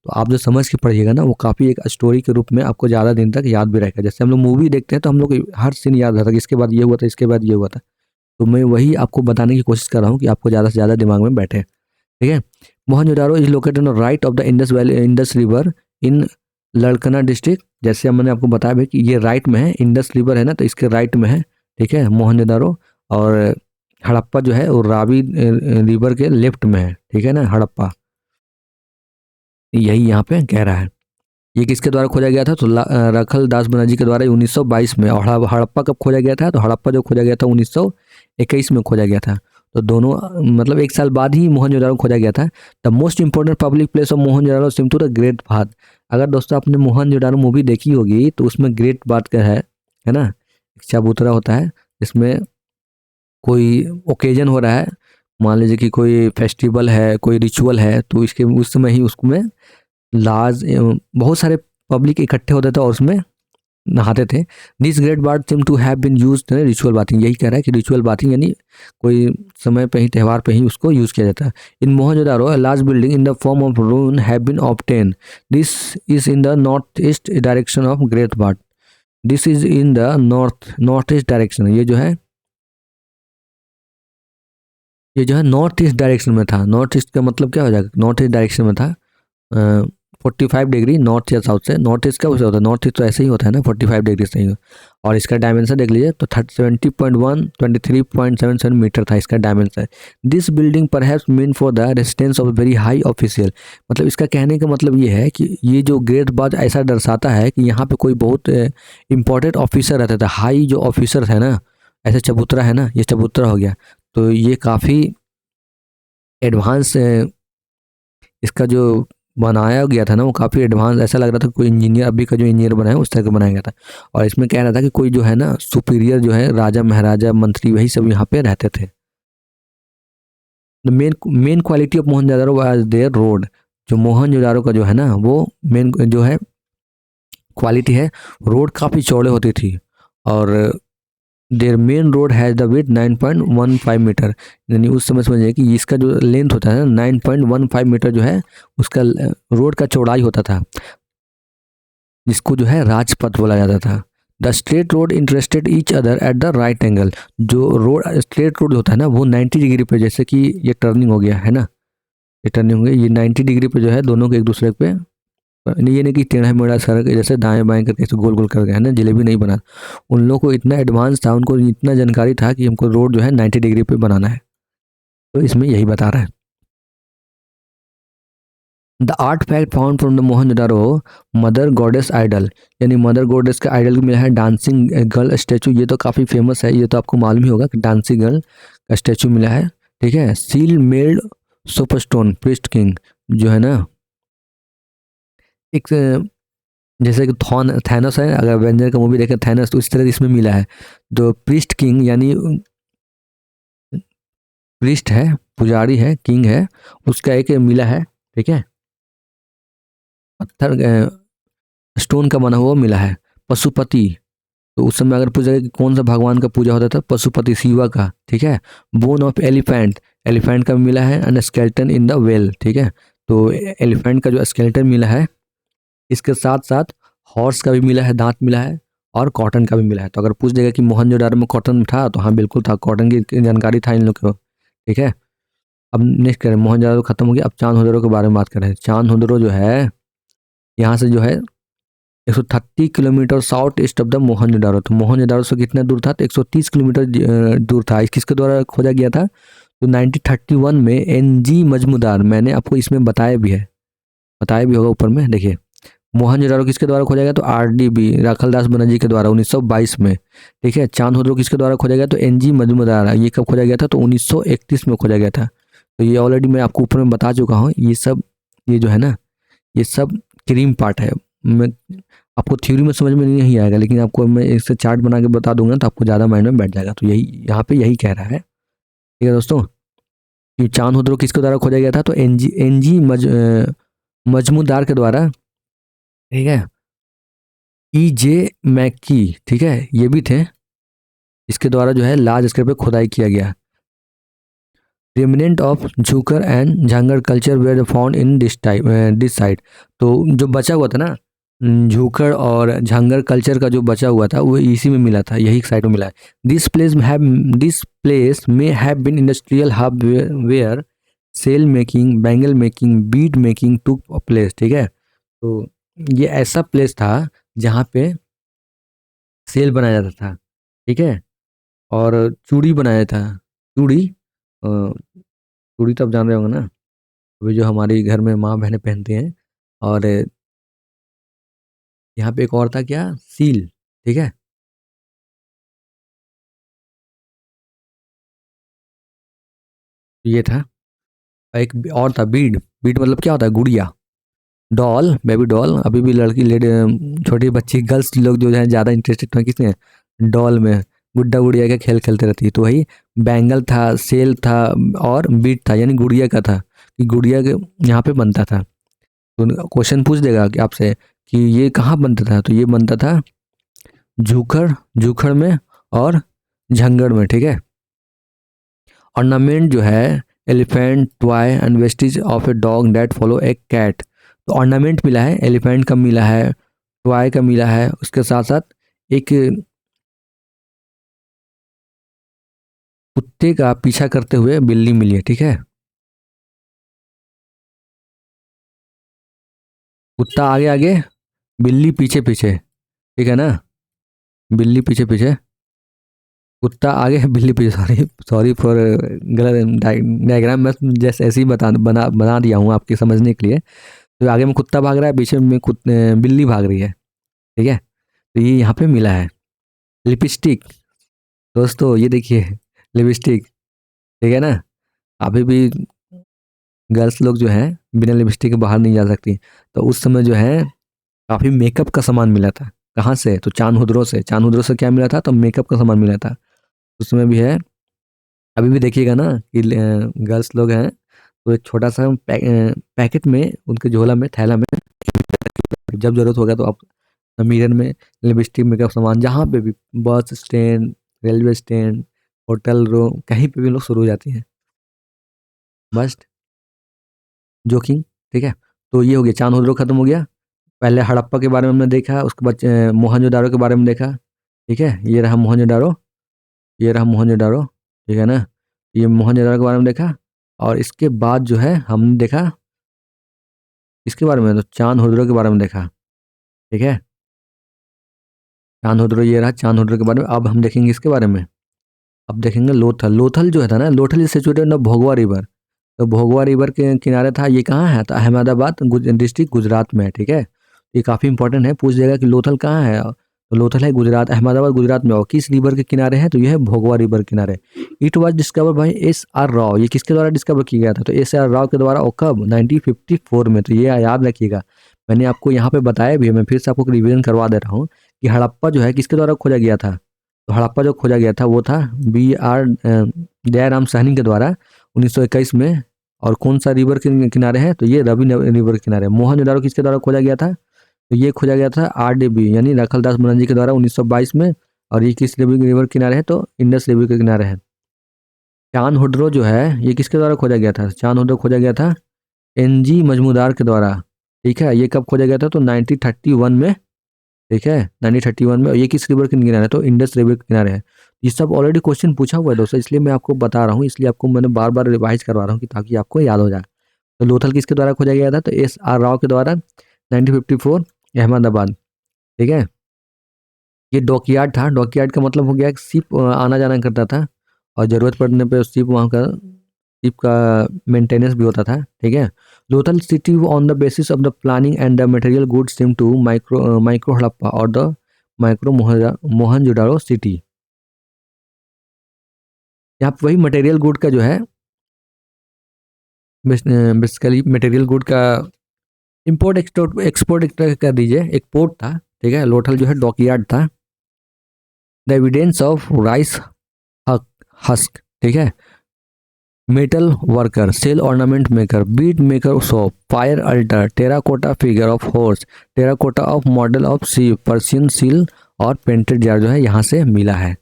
तो आप जो समझ के पढ़िएगा ना वो काफ़ी एक स्टोरी के रूप में आपको ज़्यादा दिन तक याद भी रहेगा। जैसे हम लोग मूवी देखते हैं तो हम लोग हर सीन याद रहता है कि इसके बाद ये हुआ था, इसके बाद ये हुआ था। तो मैं वही आपको बताने की कोशिश कर रहा हूँ कि आपको ज़्यादा से ज़्यादा दिमाग में बैठे। ठीक है, Mohenjodaro is located on right of the Indus valley, Indus river in Larkana district. जैसे मैंने आपको बताया भाई कि ये राइट में है, इंडस रिवर है ना तो इसके राइट में है। ठीक है, मोहनजोदारो। और हड़प्पा जो है वो रावी रिवर के लेफ्ट में है। ठीक है ना, हड़प्पा यही यहाँ पे कह रहा है। ये किसके द्वारा खोजा गया था, तो रखल दास बनर्जी के द्वारा 1922 में। और हड़प्पा कब खोजा गया था, तो हड़प्पा जो खोजा गया था 1921 में खोजा गया था। तो दोनों मतलब एक साल बाद ही मोहनजोदारो खोजा गया था। The most important public place of Mohenjodaro seem to the great bath. अगर दोस्तों आपने मोहनजोदारो मूवी देखी होगी तो उसमें ग्रेट बाथ का है ना, एक चबूतरा होता है जिसमें कोई ओकेजन हो रहा है, मान लीजिए कि कोई फेस्टिवल है, कोई रिचुअल है, तो इसके उस समय ही उसमें लार्ज बहुत सारे पब्लिक इकट्ठे होते थे और उसमें नहाते थे। This great bath seem to have been used ritual bathing, यही कह रहा है कि रिचुअल बाथिंग यानी कोई समय पे ही, त्यौहार पे ही उसको यूज़ किया जाता है। In Mohenjodaro large building in the form of ruin have been obtain, this is in the north east direction of great bath, this is in the north east direction, ये जो है नॉर्थ ईस्ट डायरेक्शन में था। North east का मतलब क्या हो जाएगा, नॉर्थ ईस्ट डायरेक्शन में था। 45 डिग्री नॉर्थ या साउथ से, नॉर्थ ईस्ट का उसे होता है, नॉर्थ ईस्ट तो ऐसे ही होता है ना 45 डिग्री से ही। और इसका डायमेंशन देख लीजिए तो 70.1 23.77 मीटर था इसका dimension. This building perhaps mean for the residence of very high official, मतलब इसका कहने का मतलब ये है कि ये जो ग्रेट बाथ ऐसा दर्शाता है कि यहाँ पे कोई बहुत इंपॉर्टेंट ऑफिसर रहता था, हाई जो ऑफिसर है ना, ऐसे चबूतरा है ना, ये चबूतरा हो गया। तो ये काफ़ी एडवांस, इसका जो बनाया गया था ना वो काफ़ी एडवांस, ऐसा लग रहा था कोई इंजीनियर, अभी का जो इंजीनियर बना है उस तरह का बनाया गया था। और इसमें कह रहा था कि कोई जो है ना सुपीरियर जो है, राजा महाराजा मंत्री वही सब यहाँ पे रहते थे। Main quality of Mohenjodaro was their road, जो मोहनजोदारो का जो है ना वो मेन जो है क्वालिटी है, रोड काफ़ी चौड़े होती थी। और their main road has the width 9.15 metre, यानी उस समय समझिए कि इसका जो लेंथ होता है ना 9.15 मीटर जो है उसका रोड का चौड़ाई होता था, जिसको जो है राजपथ बोला जाता था। The straight road interested each other at the right angle, जो रोड स्ट्रेट रोड होता है ना वो 90 डिग्री पे, जैसे कि ये टर्निंग हो गया है ना, ये टर्निंग हो गई, ये 90 डिग्री पे जो है दोनों के एक दूसरे पे, ये नहीं कि टेढ़ा मेढ़ा सड़क जैसे दाएं बाएं करके ऐसे गोल गोल करके है ना जलेबी नहीं बना। उन लोगों को इतना एडवांस था, उनको इतना जानकारी था कि हमको रोड जो है 90 डिग्री पे बनाना है, तो इसमें यही बता रहा है। The art fact found from the Mohenjodaro mother goddess idol, यानी मदर गॉडेस का आइडल मिला है डांसिंग गर्ल स्टैचू, ये तो काफ़ी फेमस है, ये तो आपको मालूम ही होगा कि डांसिंग गर्ल का स्टैचू मिला है। ठीक है, सील मेड सोपरस्टोन प्रिस्ट किंग, जो है ना एक जैसे कि थैनोस है, अगर एवेंजर का मूवी देखे थैनोस, तो इस तरह इसमें मिला है। तो प्रिस्ट किंग यानी प्रिस्ट है, पुजारी है, किंग है, उसका एक मिला है। ठीक है, पत्थर स्टोन का बना हुआ मिला है। पशुपति, तो उस समय अगर पूछा कि कौन सा भगवान का पूजा होता था, पशुपति शिवा का। ठीक है, बोन ऑफ एलिफेंट, एलिफेंट का मिला है। And skeleton in the well, ठीक है, तो एलिफेंट का जो स्केल्टन मिला है, इसके साथ साथ हॉर्स का भी मिला है, दांत मिला है, और कॉटन का भी मिला है। तो अगर पूछ देगा कि मोहनजोदारो में कॉटन था, तो हाँ बिल्कुल था, कॉटन की जानकारी था इन लोग को। ठीक है, अब नेक्स्ट करें, मोहनजोदारो खत्म हो गया, अब चांद के बारे में बात करें। चांद जो है यहाँ से जो है 130 kilometre south east of the Mohenjodaro, तो मोहनजोदारो से कितना दूर था, तो 130 किलोमीटर दूर था। किसके द्वारा खोजा गया था, तो 1931 में NG मजमूदार, मैंने आपको इसमें बताया भी होगा ऊपर में देखिए। मोहनजोदारो किसके द्वारा खोजा गया, तो RDB राखलदास बनर्जी के द्वारा 1922 में। ठीक है, चांद किसके द्वारा खोजा गया, तो NG मजमूदार, ये कब खोजा गया था, तो 1931 में खोजा गया था। तो ये ऑलरेडी मैं आपको ऊपर में बता चुका हूँ, ये जो है ना ये सब क्रीम पार्ट है। मैं आपको थ्योरी में समझ में नहीं आएगा, लेकिन आपको मैं इससे चार्ट बना के बता दूंगा तो आपको ज़्यादा माइंड में बैठ जाएगा। तो यही यहाँ पे यही कह रहा है। ठीक है दोस्तों, कि चांद किसके द्वारा खोजा गया था, तो एनजी मजमूदार के द्वारा। ठीक है, EJ मैकी, ठीक है, ये भी थे, इसके द्वारा जो है लार्ज स्केल पे खुदाई किया गया। Remnant of Jhukar and Jhangar culture were found in this side, तो जो बचा हुआ था ना झूकर और झांगर कल्चर का जो बचा हुआ था वो इसी में मिला था, यही साइड में मिला है। This place may have been industrial hub where shell making, bangle making, bead making took place. ठीक है, तो ये ऐसा प्लेस था जहाँ पे सेल बनाया जाता था। ठीक है, और चूड़ी बनाया था, चूड़ी चूड़ी तो आप जान रहे होंगे ना, अभी जो हमारी घर में माँ बहनें पहनती हैं। और यहाँ पे एक और था क्या, सील। ठीक है, तो ये था। एक और था बीड, बीड मतलब क्या होता है, गुड़िया, डॉल, बेबी डॉल। अभी भी लड़की लेडी छोटी बच्ची गर्ल्स लोग जो है ज़्यादा इंटरेस्टेड हैं किसमें, डॉल में, गुड्डा गुड़िया का खेल खेलते रहती है। तो वही बैंगल था, सेल था, और बीट था, यानी गुड़िया का था, कि गुड़िया के यहाँ पे बनता था। तो क्वेश्चन पूछ देगा कि आपसे कि ये कहाँ बनता था, तो ये बनता था झूखड़, झूखड़ में और झंगड़ में, ठीक है। ऑर्नामेंट जो है elephant, toy and vestiges of a dog that follow a cat. तो ऑर्नामेंट मिला है, एलिफेंट का मिला है, टॉय का मिला है, उसके साथ साथ एक कुत्ते का पीछा करते हुए बिल्ली मिली है, ठीक है। कुत्ता आगे आगे, बिल्ली पीछे पीछे, ठीक है ना। बिल्ली पीछे पीछे, कुत्ता आगे बिल्ली पीछे, सॉरी सॉरी फॉर गलत डायग्राम, मैं जैसे ऐसे ही बना दिया हूँ आपके समझने के लिए। तो आगे में कुत्ता भाग रहा है, पीछे में बिल्ली भाग रही है, ठीक है। तो ये यहाँ पे मिला है। लिपस्टिक, दोस्तों ये देखिए, लिपस्टिक, ठीक है ना। अभी भी गर्ल्स लोग जो हैं बिना लिपस्टिक के बाहर नहीं जा सकती। तो उस समय जो है काफ़ी मेकअप का सामान मिला था। कहाँ से? तो चांद हुदरों से। चांद हुदरों से क्या मिला था? तो मेकअप का सामान मिला था। उसमें भी है। अभी भी देखिएगा ना कि गर्ल्स लोग हैं तो एक छोटा सा पैकेट में, उनके झोला में, थैला में, जब जरूरत होगा तो आप मिरर में लिपस्टिक, मेकअप सामान, जहाँ पे भी, bus stand, railway stand, hotel room, कहीं पे भी लोग शुरू हो जाती हैं। मस्ट जोकिंग, ठीक है। तो ये हो गया, चांद हुदरो खत्म हो गया। पहले हड़प्पा के बारे में हमने देखा, उसके बाद मोहनजोदारो के बारे में देखा, ठीक है। ये रहा मोहनजोदारो, ये रहा मोहनजोदारो, ठीक है ना। ये मोहनजोदारो के बारे में देखा। और इसके बाद जो है हमने देखा इसके बारे में, तो चांद हुदरो के बारे में देखा, ठीक है। चांद हुदरो, ये रहा चांद हुदरो के बारे में। अब हम देखेंगे इसके बारे में। अब देखेंगे लोथल। लोथल जो है था ना, Lothal is situated in the Bhogava river. तो भोगवा रिवर के किनारे था। ये कहाँ है? तो अहमदाबाद डिस्ट्रिक्ट, गुजरात में है, ठीक है। ये काफ़ी इंपॉर्टेंट है, पूछ जाएगा कि लोथल कहाँ है। तो लोथल है गुजरात, अहमदाबाद गुजरात में। और किस रिवर के किनारे है? तो यह है भोगवा रिवर किनारे। It was discover by S.R. Rao. ये किसके द्वारा डिस्कवर किया गया था? तो S.R. राव के द्वारा। और कब? 1954 में। तो ये याद रखिएगा, मैंने आपको यहाँ पे बताया भी है, मैं फिर से आपको रिविजन करवा दे रहा हूँ कि हड़प्पा जो है किसके द्वारा खोजा गया था। तो हड़प्पा जो खोजा गया था वो था B.R. दयाराम साहनी के द्वारा 1921 में। और कौन सा रिवर के किनारे है? तो ये रवि रिवर के किनारे। मोहनजोदारो किसके द्वारा खोजा गया था? तो ये खोजा गया था RDB यानी रखलदास बनर्जी के द्वारा 1922 में। और ये किस रिवर किनारे है? तो इंडस रिवर के किनारे है। चांद हुडरो जो है ये किसके द्वारा खोजा गया था? चांद हुडरो खोजा गया था NG मजमूदार के द्वारा, ठीक है। ये कब खोजा गया था? तो 1931 में, ठीक है, 1931 में। और ये किस रिवर के किनारे है? तो इंडस रिवर के किनारे है। ये सब ऑलरेडी क्वेश्चन पूछा हुआ है दोस्तों, इसलिए मैं आपको बता रहा हूँ, इसलिए आपको मैंने बार बार रिवाइज करवा रहा हूँ कि ताकि आपको याद हो जाए। तो लोथल किसके द्वारा खोजा गया था? तो S.R. राव के द्वारा 1954, अहमदाबाद, ठीक है। ये डॉकयार्ड था। डॉकयार्ड का मतलब हो गया कि शिप आना जाना करता था और ज़रूरत पड़ने पे शिप वहाँ का, शिप का मेंटेनेंस भी होता था, ठीक है। Lothal city on the basis of the planning and the material goods seem to micro Harappa और द माइक्रो मोहनजोदारो सिटी। यहाँ पे वही मटेरियल गुड का जो है, बेसिकली मटेरियल गुड का इम्पोर्ट एक्सपोर्ट, एक्सपोर्ट कर दीजिए, एक पोर्ट था, ठीक है। लोथल जो है डॉकयार्ड था। The evidence of rice husk, ठीक है। Metal worker, shell ornament maker, bead maker shop, fire altar, terracotta figure of horse, terracotta of model of sea, Persian seal और पेंटेड जार जो है यहाँ से मिला है।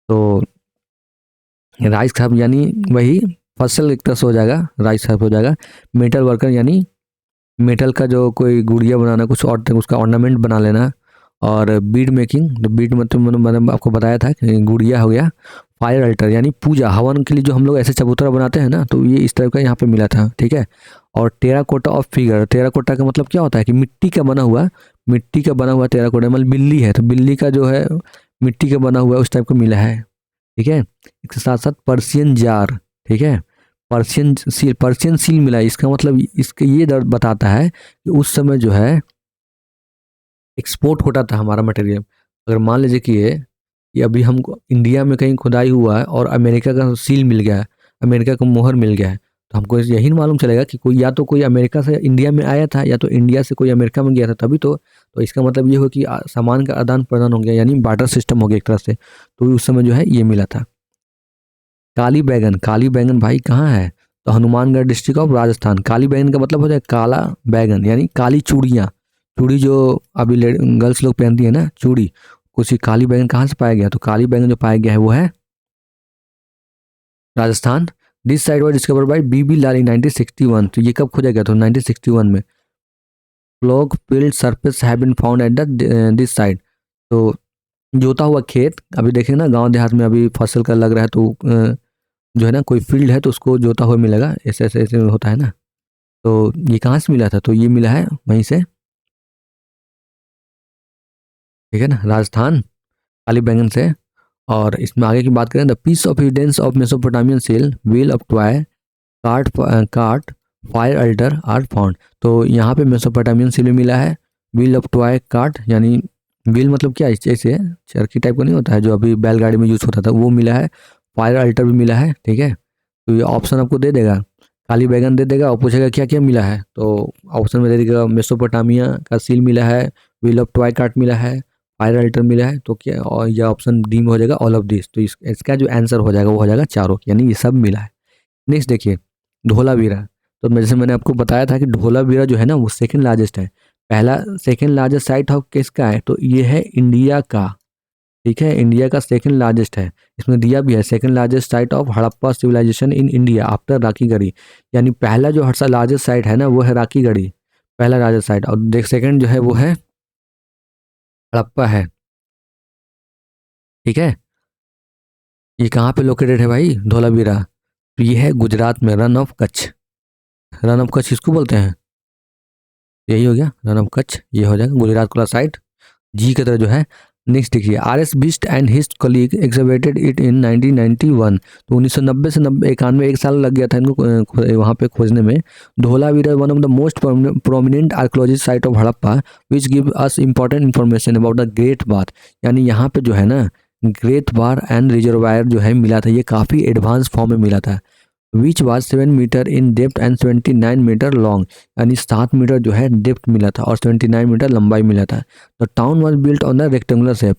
तो राइस हब यानी वही फसल एक तरह से हो जाएगा, राइस हब हो जाएगा। मेटल वर्कर यानी मेटल का जो कोई गुड़िया बनाना, कुछ और उसका ऑर्नामेंट बना लेना। और बीड मेकिंग, तो बीड मतलब मैंने आपको बताया था कि गुड़िया हो गया। फायर अल्टर यानी पूजा हवन के लिए जो हम लोग ऐसे चबूतरा बनाते हैं ना, तो ये इस टाइप का यहाँ पे मिला था, ठीक है। और टेराकोटा ऑफ फिगर, टेराकोटा का मतलब क्या होता है कि मिट्टी का बना हुआ, मिट्टी का बना हुआ टेराकोटा, मतलब बिल्ली है तो बिल्ली का जो है मिट्टी का बना हुआ उस टाइप का मिला है, ठीक है। इसके साथ साथ पर्शियन जार, ठीक है। पर्शियन सील मिला है। इसका मतलब इसके ये दर्द बताता है कि उस समय जो है एक्सपोर्ट होता था हमारा मटेरियल। अगर मान लीजिए कि ये अभी हमको इंडिया में कहीं खुदाई हुआ है और अमेरिका का सील मिल गया है, अमेरिका का मोहर मिल गया है, तो हमको यही नहीं मालूम चलेगा कि कोई या तो कोई अमेरिका से इंडिया में आया था या तो इंडिया से कोई अमेरिका में गया था, तभी तो इसका मतलब ये हो कि सामान का आदान प्रदान हो गया, यानी बार्टर सिस्टम हो गया एक तरह से। तो उस समय जो है ये मिला था। काली बैगन, काली बैगन भाई कहाँ है? तो हनुमानगढ़ डिस्ट्रिक्ट ऑफ राजस्थान। काली बैगन का मतलब होता है काला बैगन, यानी काली चूड़ियाँ, चूड़ी जो अभी गर्ल्स लोग पहनती है ना, चूड़ी, कुछ काली बैंगन कहाँ से पाया गया, तो काली बैंगन जो पाया गया है वो है Rajasthan. This side was discovered by B B Lal in 1961। तो ये कब खोजा गया, तो 1961 में। Plough field surface have been found at the this side. तो जोता हुआ खेत, अभी देखेंगे ना गांव देहात में अभी फसल का लग रहा है तो जो है ना कोई फील्ड है तो उसको जोता हुआ मिलेगा, ऐसे ऐसे ऐसे होता है ना। तो ये कहाँ से मिला था, तो ये मिला है वहीं से, ठीक है ना, राजस्थान, काली बैंगन से। और इसमें आगे की बात करें, the piece of evidence of Mesopotamian seal wheel of toy cart cart fire altar are found. तो यहाँ पे मेसोपोटामियन सील भी मिला है, व्हील ऑफ टॉय कार्ट यानी व्हील मतलब क्या है, जैसे चरखी टाइप का नहीं होता है जो अभी बैलगाड़ी में यूज होता था, वो मिला है। फायर अल्टर भी मिला है, ठीक है। तो ये ऑप्शन आपको दे देगा, काली बैगन दे देगा और पूछेगा क्या क्या मिला है, तो ऑप्शन में दे देगा मेसोपोटामिया का सील मिला है, व्हील ऑफ टॉय कार्ट मिला है, फायर अल्टर मिला है, तो क्या, और यह ऑप्शन डी में हो जाएगा ऑल ऑफ दिस। तो इसका जो आंसर हो जाएगा वो हो जाएगा चारों, यानी ये सब मिला है। नेक्स्ट देखिए, धोलावीरा। तो जैसे मैंने आपको बताया था कि धोलावीरा जो है ना वो सेकंड लार्जेस्ट है। पहला सेकंड लार्जेस्ट साइट ऑफ किसका है, तो ये है इंडिया का, ठीक है, इंडिया का सेकंड लार्जेस्ट है। इसमें दिया भी है second largest site of Harappa civilisation in India after Rakhigarhi. यानी पहला जो हर्षा लार्जेस्ट साइट है ना वो है राखीगढ़ी, पहला लार्जेस्ट साइट। और देख सेकंड जो है वो है हड़प्पा है, ठीक है। ये कहाँ पे लोकेटेड है भाई, धोलावीरा। तो ये है गुजरात में, run of Kutch. Run of Kutch किसको बोलते हैं, यही हो गया रन ऑफ कच्छ, ये हो जाएगा गुजरात वाला साइड, जी की तरह जो है। नेक्स्ट देखिए, R S Bisht and his colleague excavated it in 1991। तो 1990 से 91 एक साल लग गया था इनको वहाँ पे खोजने में। Dholavira one of the most prominent archaeologist site of Harappa which give us important information about the great bath. यानी यहाँ पे जो है ना ग्रेट बार एंड रिजर्वायर जो है मिला था, ये काफ़ी एडवांस फॉर्म में मिला था। Which was 7 metre in depth and 29 metre long. यानी 7 मीटर जो है डेप्थ मिला था और 29 मीटर लंबाई मिला था। The town was built on the rectangular shape.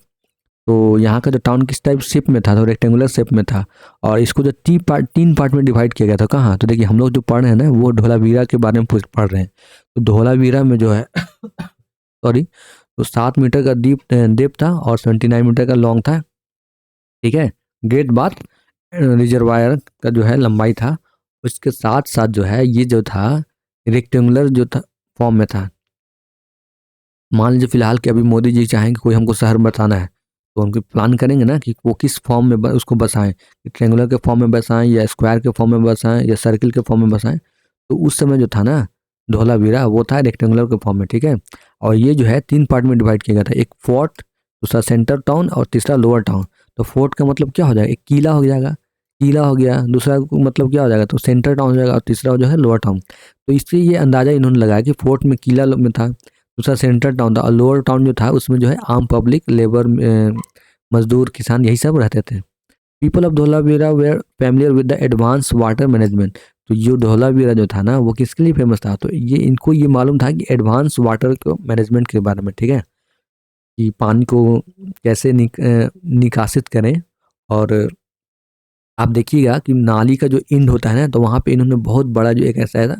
तो यहाँ का जो टाउन किस टाइप शेप में था, तो रेक्टेंगुलर शेप में था। और इसको जो तीन पार्ट में डिवाइड किया गया था, कहाँ, तो देखिए हम लोग जो पढ़ रहे हैं ना वो धोलावीरा के बारे में पढ़ रहे हैं। तो धोलावीरा में जो है सॉरी, तो 7 मीटर का डेप्थ था और 29 मीटर का लॉन्ग था, ठीक है। ग्रेट बाथ रिजर्वायर का जो है लंबाई था, उसके साथ साथ जो है ये जो था रेक्टेंगुलर जो था फॉर्म में था। मान लीजिए फिलहाल कि अभी मोदी जी चाहेंगे कोई हमको शहर बसाना है, तो उनके प्लान करेंगे ना कि वो किस फॉर्म में उसको बसाएं, ट्रेंगुलर के फॉर्म में बसाएं या स्क्वायर के फॉर्म में बसाएं या सर्किल के फॉर्म में बसाएं। तो उस समय जो था ना धोलावीरा वो था रेक्टेंगुलर के फॉर्म में, ठीक है। और ये जो है 3 पार्ट में डिवाइड किया गया था, एक फोर्ट, दूसरा सेंटर टाउन और तीसरा लोअर टाउन। तो फोर्ट का मतलब क्या हो जाएगा, एक किला हो जाएगा, किला हो गया। दूसरा मतलब क्या हो जाएगा, तो सेंटर टाउन हो जाएगा। और तीसरा जो है लोअर टाउन। तो इससे ये अंदाजा इन्होंने लगाया कि फोर्ट में किला में था, दूसरा सेंटर टाउन था, और लोअर टाउन जो था उसमें जो है आम पब्लिक, लेबर, मजदूर, किसान, यही सब रहते थे। People of Dholavira were familiar with the advance water management. तो ये धोलावीरा जो था ना वो किसके लिए फेमस था, तो ये इनको ये मालूम था कि एडवांस वाटर को मैनेजमेंट के बारे में, ठीक है, कि पानी को कैसे निकासित करें। और आप देखिएगा कि नाली का जो इंड होता है ना, तो वहाँ पे इन्होंने बहुत बड़ा जो एक ऐसा है ना,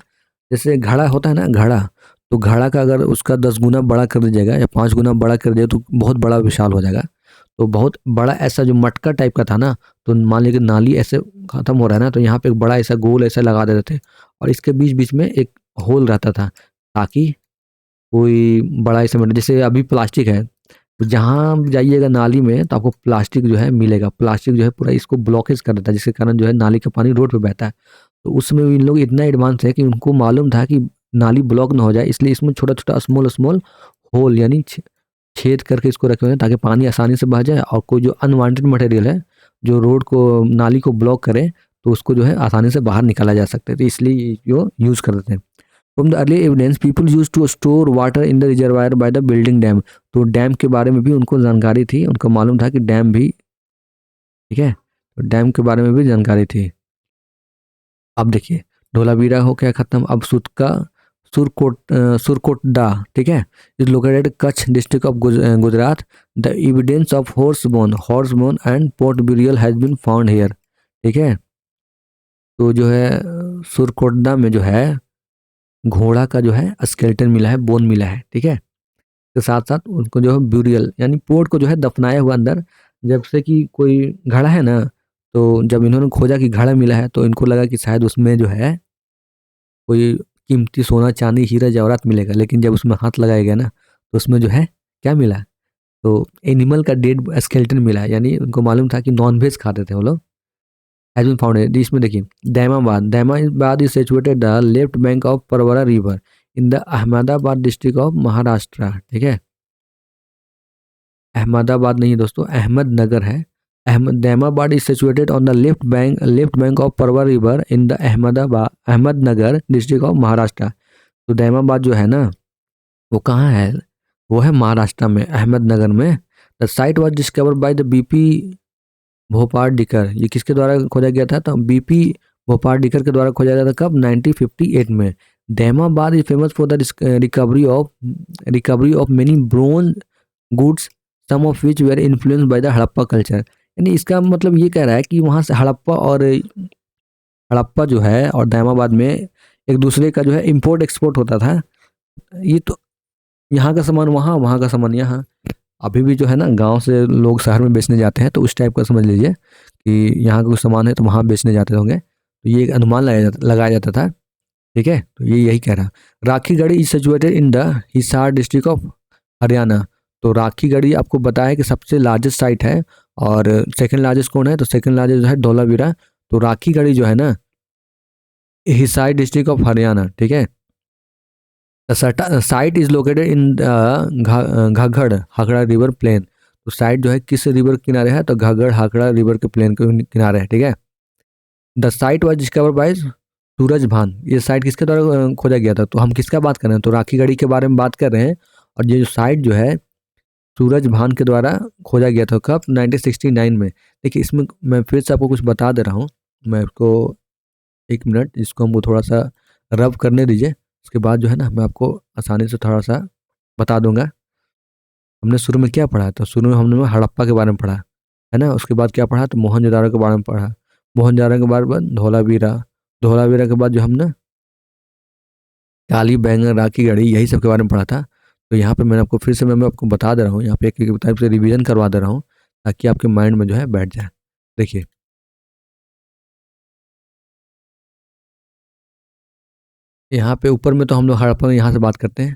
जैसे घड़ा होता है ना घड़ा, तो घड़ा का अगर उसका 10 गुना बड़ा कर दीजिएगा या 5 गुना बड़ा कर दिया तो बहुत बड़ा विशाल हो जाएगा। तो बहुत बड़ा ऐसा जो मटका टाइप का था ना, तो मान लीजिए नाली ऐसे खत्म हो रहा है ना, तो यहाँ पे एक बड़ा ऐसा गोल ऐसा लगा देते थे और इसके बीच बीच में एक होल रहता था, ताकि कोई बड़ा ऐसा जैसे अभी प्लास्टिक है, तो जहाँ भी जाइएगा नाली में तो आपको प्लास्टिक जो है मिलेगा। प्लास्टिक जो है पूरा इसको ब्लॉकेज कर देता है, जिसके कारण जो है नाली का पानी रोड पे बहता है। तो उसमें इन लोग इतना एडवांस है कि उनको मालूम था कि नाली ब्लॉक ना हो जाए, इसलिए इसमें छोटा छोटा स्मॉल स्मॉल होल यानी छेद करके इसको रखे हुए हैं, ताकि पानी आसानी से बह जाए और कोई जो अनवांटेड मटेरियल है जो रोड को, नाली को ब्लॉक करे, तो उसको जो है आसानी से बाहर निकाला जा सकता है। तो इसलिए जो यूज़ कर देते हैं। From the early evidence people use to store water in the reservoir by the building dam. तो डैम के बारे में भी उनको जानकारी थी, उनको मालूम था कि डैम भी, ठीक है, तो डैम के बारे में भी जानकारी थी। अब देखिए धोलावीरा हो क्या खत्म, अब सुतका सुरकोटडा, ठीक है, is located Kutch district of Gujarat. The evidence of horse bone and pot burial has been found here, ठीक है। तो जो है सुरकोटडा में जो है घोड़ा का जो है स्केलेटन मिला है, बोन मिला है, ठीक है। के साथ साथ उनको जो है ब्यूरियल यानी पोर्ट को जो है दफनाया हुआ अंदर। जब से कि कोई घड़ा है ना, तो जब इन्होंने खोजा कि घड़ा मिला है तो इनको लगा कि शायद उसमें जो है कोई कीमती सोना चांदी हीरा जवाहरात मिलेगा, लेकिन जब उसमें हाथ लगाया गया ना तो उसमें जो है क्या मिला, तो एनिमल का डेड स्केलेटन मिला। यानी उनको मालूम था कि नॉन वेज खाते थे वो लोग। हैज बीन फाउंड, इसमें देखिए Daimabad, Daimabad is situated the left bank of Pravara river in the Ahmedabad district of Maharashtra. ठीक है, अहमदाबाद नहीं दोस्तों, अहमदनगर है। Ahmad Daimabad is situated on the left bank of Pravara river in the Ahmednagar district of Maharashtra. तो दैमाबाद जो है ना वो कहाँ है, वो है महाराष्ट्र में, अहमदनगर में। The site was discovered by the B P Bopardikar. ये किसके द्वारा खोजा गया था, तो बीपी भोपालडिकर के द्वारा खोजा गया था। कब, 1958 में। Daimabad is famous for the recovery of many bronze goods, some of which were influence by the Harappa culture. यानी इसका मतलब ये कह रहा है कि वहाँ से हड़प्पा जो है और दैमाबाद में एक दूसरे का जो है इंपोर्ट एक्सपोर्ट होता था। ये तो यहाँ का सामान वहाँ, वहाँ का सामान यहाँ। अभी भी जो है ना गांव से लोग शहर में बेचने जाते हैं, तो उस टाइप का समझ लीजिए कि यहाँ का कुछ सामान है तो वहाँ बेचने जाते होंगे। तो ये एक अनुमान लगाया जाता था। ठीक है, तो ये यही कह रहा। Rakhigarhi is situated in the Hisar district of Haryana. तो राखीगढ़ी आपको बताया है कि सबसे लार्जेस्ट साइट है, और सेकंड लार्जेस्ट कौन है, तो सेकंड लार्जेस्ट जो है धौलावीरा। तो राखीगढ़ी जो है ना हिसार डिस्ट्रिक्ट ऑफ हरियाणा। ठीक है, site is located in Ghaggar Hakra river plain. तो साइट जो है किस रिवर के किनारे है, तो घाघड़ हाकड़ा रिवर के प्लेन के किनारे है। ठीक है, the site was discover by Suraj Bhan. ये साइट किसके द्वारा खोजा गया था, तो हम किसका बात कर रहे हैं, तो राखीगढ़ी के बारे में बात कर रहे हैं। और ये जो साइट जो है सूरज भान के द्वारा खोजा गया था। कब, 1969 में। देखिए इसमें मैं फिर से आपको कुछ बता दे रहा हूँ। मैं आपको एक मिनट इसको हमको थोड़ा सा रब करने दीजिए, उसके बाद जो है ना मैं आपको आसानी से थोड़ा सा बता दूंगा। हमने शुरू में क्या पढ़ा, तो शुरू में हमने हड़प्पा के बारे में पढ़ा है ना। उसके बाद क्या पढ़ा, तो मोहनजोदारो के बारे में पढ़ा। मोहनजोदारो के बाद धोलावीरा। धोलावीरा के बाद जो हमने काली बैंगन राखी गढ़ी यही सब के बारे में पढ़ा था। तो यहाँ पे मैंने आपको फिर से मैं आपको बता दे रहा हूँ, यहाँ पे एक टाइप से रिवीजन करवा दे रहा हूँ ताकि आपके माइंड में जो है बैठ जाए। देखिए यहाँ पे ऊपर में तो हम लोग हड़प्पा में यहाँ से बात करते हैं।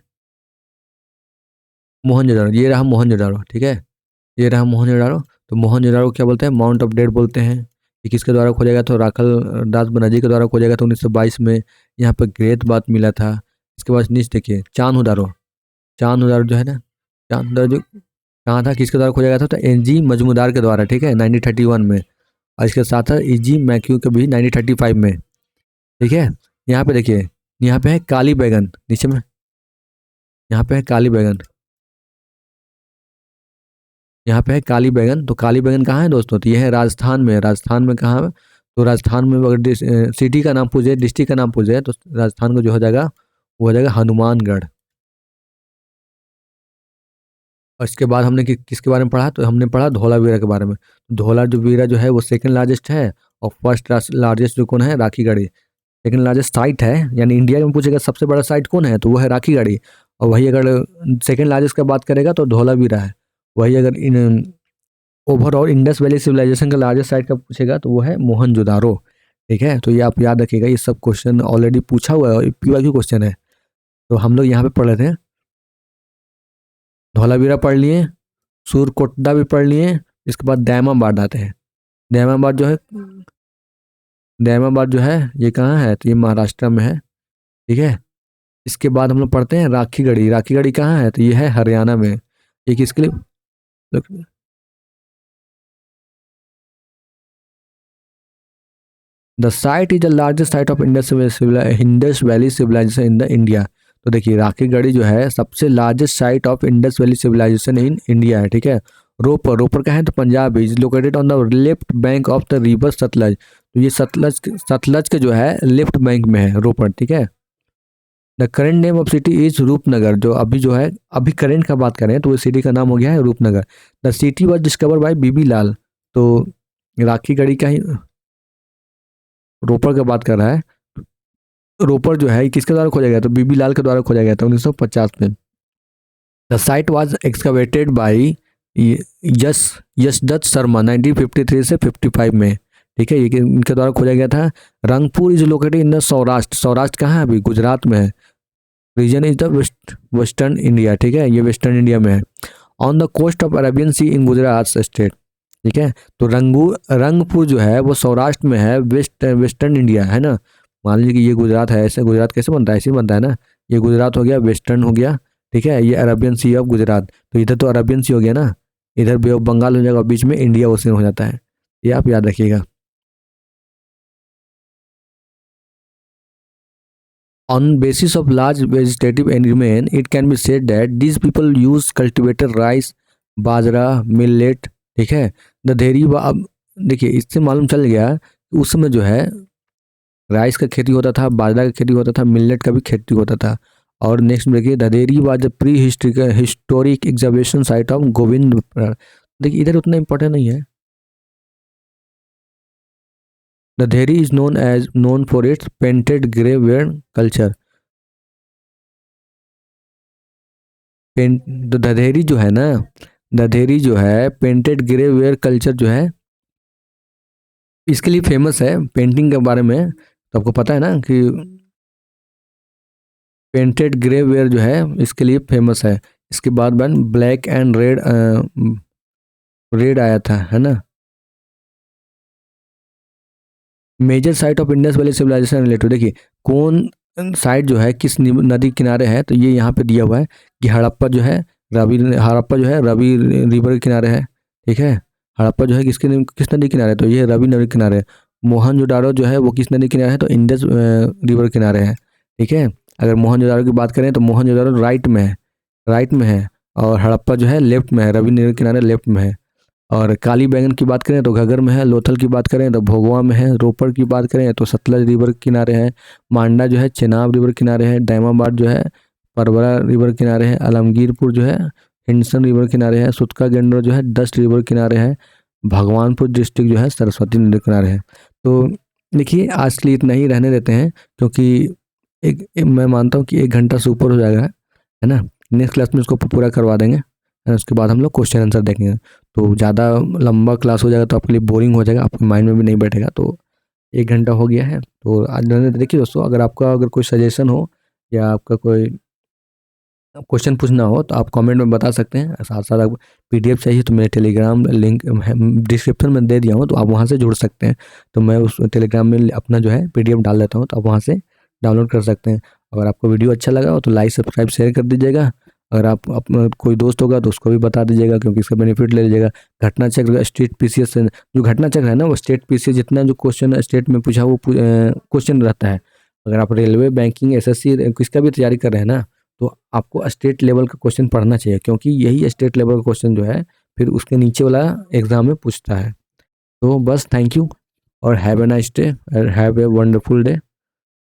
मोहनजोदारो, ये रहा मोहनजोदारो। ठीक है, ये रहा मोहनजोदारो। तो मोहनजोदारो क्या बोलते हैं, माउंट ऑफ डेड बोलते हैं। ये किसके द्वारा खोजा गया, तो राखल दास बनर्जी के द्वारा खोजा गया था 1922 में। यहाँ पे ग्रेट बात मिला था। इसके बाद नीचे देखिए चांद उदारो। चांद उदारो जो है ना, चांद उदारो जो कहाँ था, किसके द्वारा खोजा गया था, तो एन जी मजमूदार के द्वारा। ठीक है, 1931 में। और इसके साथ साथ ई जी मैक्यू के भी 1935 में। ठीक है, यहाँ पे देखिए, यहाँ पे है काली बैगन नीचे में, यहाँ पे है काली बैगन, यहाँ पे है काली बैगन। तो काली बैगन कहाँ है दोस्तों, तो ये है राजस्थान में। राजस्थान में कहाँ है, तो राजस्थान में अगर सिटी का नाम पूछे, डिस्ट्रिक्ट का नाम पूछे, तो राजस्थान को जो हो जाएगा वो हो जाएगा हनुमानगढ़। और इसके बाद हमने किसके बारे में पढ़ा, तो हमने पढ़ा धौलावीरा के बारे में। धौला जो वीरा जो है वो सेकंड लार्जेस्ट है, और फर्स्ट लार्जेस्ट जो कौन है, राखीगढ़ी। सेकंड लार्जेस्ट साइट है, यानी इंडिया में पूछेगा सबसे बड़ा साइट कौन है, तो वो है राखीगढ़ी। और वही अगर सेकंड लार्जेस्ट का बात करेगा तो धौलावीरा है। वही अगर in overall Indus valley civilisation का लार्जेस्ट साइट का पूछेगा तो वो है मोहनजोदारो। ठीक है, तो ये आप याद रखिएगा, ये सब क्वेश्चन ऑलरेडी पूछा हुआ है, पीवाईक्यू क्वेश्चन है। तो हम लोग यहाँ पे पढ़ रहे थे, धौलावीरा पढ़ लिए, सूरकोटदा भी पढ़ लिए। इसके बाद दैमाबाद आते हैं। दैमाबाद जो है, दैमाबाद जो है ये कहाँ है, तो ये महाराष्ट्र में है। ठीक है, इसके बाद हम लोग पढ़ते हैं राखीगढ़ी। राखीगढ़ी कहाँ है, तो ये है हरियाणा में। ये किसके लिए, the site is the largest site of Indus valley civilisation in the India. तो देखिए राखीगढ़ी जो है सबसे largest site of Indus valley civilisation in India है। ठीक है, रोपर, रोपर का है तो Punjab is located on the left bank of the river Sutlej. तो ये सतलज के जो है लेफ्ट बैंक में है रोपर। ठीक है, the current name of city is Rupnagar. जो अभी जो है, अभी करेंट का बात करें तो वो सिटी का नाम हो गया है Rupnagar. The city was discover by B B Lal. तो राखीगढ़ी का ही रोपर का बात कर रहा है। रोपर जो है किसके द्वारा खोजा गया, तो बीबी लाल के द्वारा खोजा गया था 1950 में। The site was excavated by Yashdatt Sharma 1953 से 55 में। ठीक है, ये इनके द्वारा खोजा गया था। Rangpur is located in the Saurashtra, Saurashtra कहाँ है अभी, गुजरात में है। Region is the western India, ठीक है, ये वेस्टर्न इंडिया में है। On the coast of Arabian sea in Gujarat state, ठीक है। तो रंगपुर जो है वो सौराष्ट्र में है, वेस्टर्न इंडिया है ना। मान लीजिए कि ये गुजरात है, ऐसे गुजरात कैसे बनता है, ऐसे ही बनता है ना। ये गुजरात हो गया, वेस्टर्न हो गया, ठीक है। ये अरेबियन सी ऑफ गुजरात, तो इधर तो अरेबियन सी हो गया ना, इधर बे ऑफ बंगाल हो जाएगा, बीच में इंडिया ओशन हो जाता है। ये आप याद रखिएगा। On basis of large vegetative remain, it can be said that these people use cultivated rice, bajra, millet, ठीक है। दधेरी अब देखिए इससे मालूम चल गया उस समय जो है राइस का खेती होता था, बाजरा का खेती होता था, मिलेट का भी खेती होता था। और नेक्स्ट देखिए Dadheri was prehistoric exhibition site of Govind. देखिए इधर उतना इंपॉर्टेंट नहीं है। Dadheri is known for its painted grey ware culture। Dadheri जो है ना, दधेरी जो है पेंटेड ग्रे वेयर कल्चर जो है इसके लिए फेमस है। पेंटिंग के बारे में तो आपको पता है ना कि पेंटेड ग्रे वेयर जो है इसके लिए फेमस है। इसके बाद बन ब्लैक एंड रेड, रेड आया था, है ना। Major site of Indus valley civilisation related, देखिए कौन साइट जो है किस नदी किनारे है, तो ये यहाँ पे दिया हुआ है कि हड़प्पा जो है हड़प्पा जो है रवि रिवर के किनारे है, ठीक है। हड़प्पा जो है किस नदी किनारे है, तो ये रवि नदी किनारे है। मोहनजोदारो जो है वो किस नदी किनारे है, तो इंडस रिवर किनारे है, ठीक है। अगर मोहनजोदारो की बात करें तो मोहनजोदारो राइट में है, राइट में है, और हड़प्पा जो है लेफ्ट में है, रवि नदी किनारे लेफ्ट में है। और काली बैंगन की बात करें तो घगर में है, लोथल की बात करें तो भोगवा में है, रोपड़ की बात करें तो सतलज रिवर किनारे है, मांडा जो है चेनाब रिवर किनारे है, डैमाबाद जो है परवरा रिवर किनारे है, आलमगीरपुर जो है हिंडसन रिवर किनारे है, सुतका गेंडर जो है दस्ट रिवर किनारे है, भगवानपुर डिस्ट्रिक्ट जो है सरस्वती नदी किनारे है। तो देखिए आज के लिए इतना ही रहने देते हैं, क्योंकि मैं मानता हूँ कि 1 घंटा से ऊपर हो जाएगा, है ना। नेक्स्ट क्लास में इसको पूरा करवा देंगे, उसके बाद हम लोग क्वेश्चन आंसर देखेंगे। तो ज़्यादा लंबा क्लास हो जाएगा तो आपके लिए बोरिंग हो जाएगा, आपके माइंड में भी नहीं बैठेगा। तो 1 घंटा हो गया है, तो आज देखिए दोस्तों, अगर कोई सजेशन हो या आपका कोई क्वेश्चन पूछना हो तो आप कमेंट में बता सकते हैं। साथ साथ आपको पीडीएफ चाहिए तो मेरे टेलीग्राम लिंक डिस्क्रिप्शन में दे दिया हूँ, तो आप वहाँ से जुड़ सकते हैं। तो मैं उस टेलीग्राम में अपना जो है पीडीएफ डाल देता हूँ, तो आप वहाँ से डाउनलोड कर सकते हैं। अगर आपको वीडियो अच्छा लगा हो तो लाइक सब्सक्राइब शेयर कर दीजिएगा। अगर आप अपना कोई दोस्त होगा तो उसको भी बता दीजिएगा, क्योंकि इसका बेनिफिट ले लीजिएगा। घटना चक्र स्टेट पीसीएस से जो घटना चक्र है ना, वो स्टेट पीसीएस जितना जो क्वेश्चन स्टेट में पूछा वो क्वेश्चन रहता है। अगर आप रेलवे, बैंकिंग, एसएससी किसका भी तैयारी कर रहे हैं ना, तो आपको स्टेट लेवल का क्वेश्चन पढ़ना चाहिए, क्योंकि यही स्टेट लेवल का क्वेश्चन जो है फिर उसके नीचे वाला एग्जाम में पूछता है। तो बस थैंक यू और हैव ए नाइस डे और हैव ए वंडरफुल डे।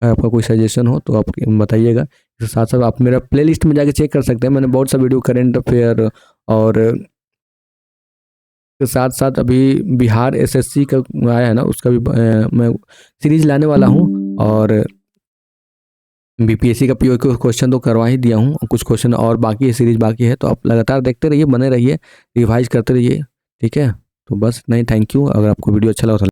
आपका कोई सजेशन हो तो आप बताइएगा। इसके साथ साथ आप मेरा प्लेलिस्ट में जाके चेक कर सकते हैं, मैंने बहुत सा वीडियो करेंट अफेयर और के साथ साथ अभी बिहार एसएससी का आया है ना, उसका भी मैं सीरीज लाने वाला हूँ। और बीपीएससी का पीओ क्वेश्चन तो करवा ही दिया हूँ, कुछ क्वेश्चन और बाकी है, सीरीज बाकी है। तो आप लगातार देखते रहिए, बने रहिए, रिवाइज करते रहिए, ठीक है। तो बस नहीं, थैंक यू। अगर आपको वीडियो अच्छा लगा तो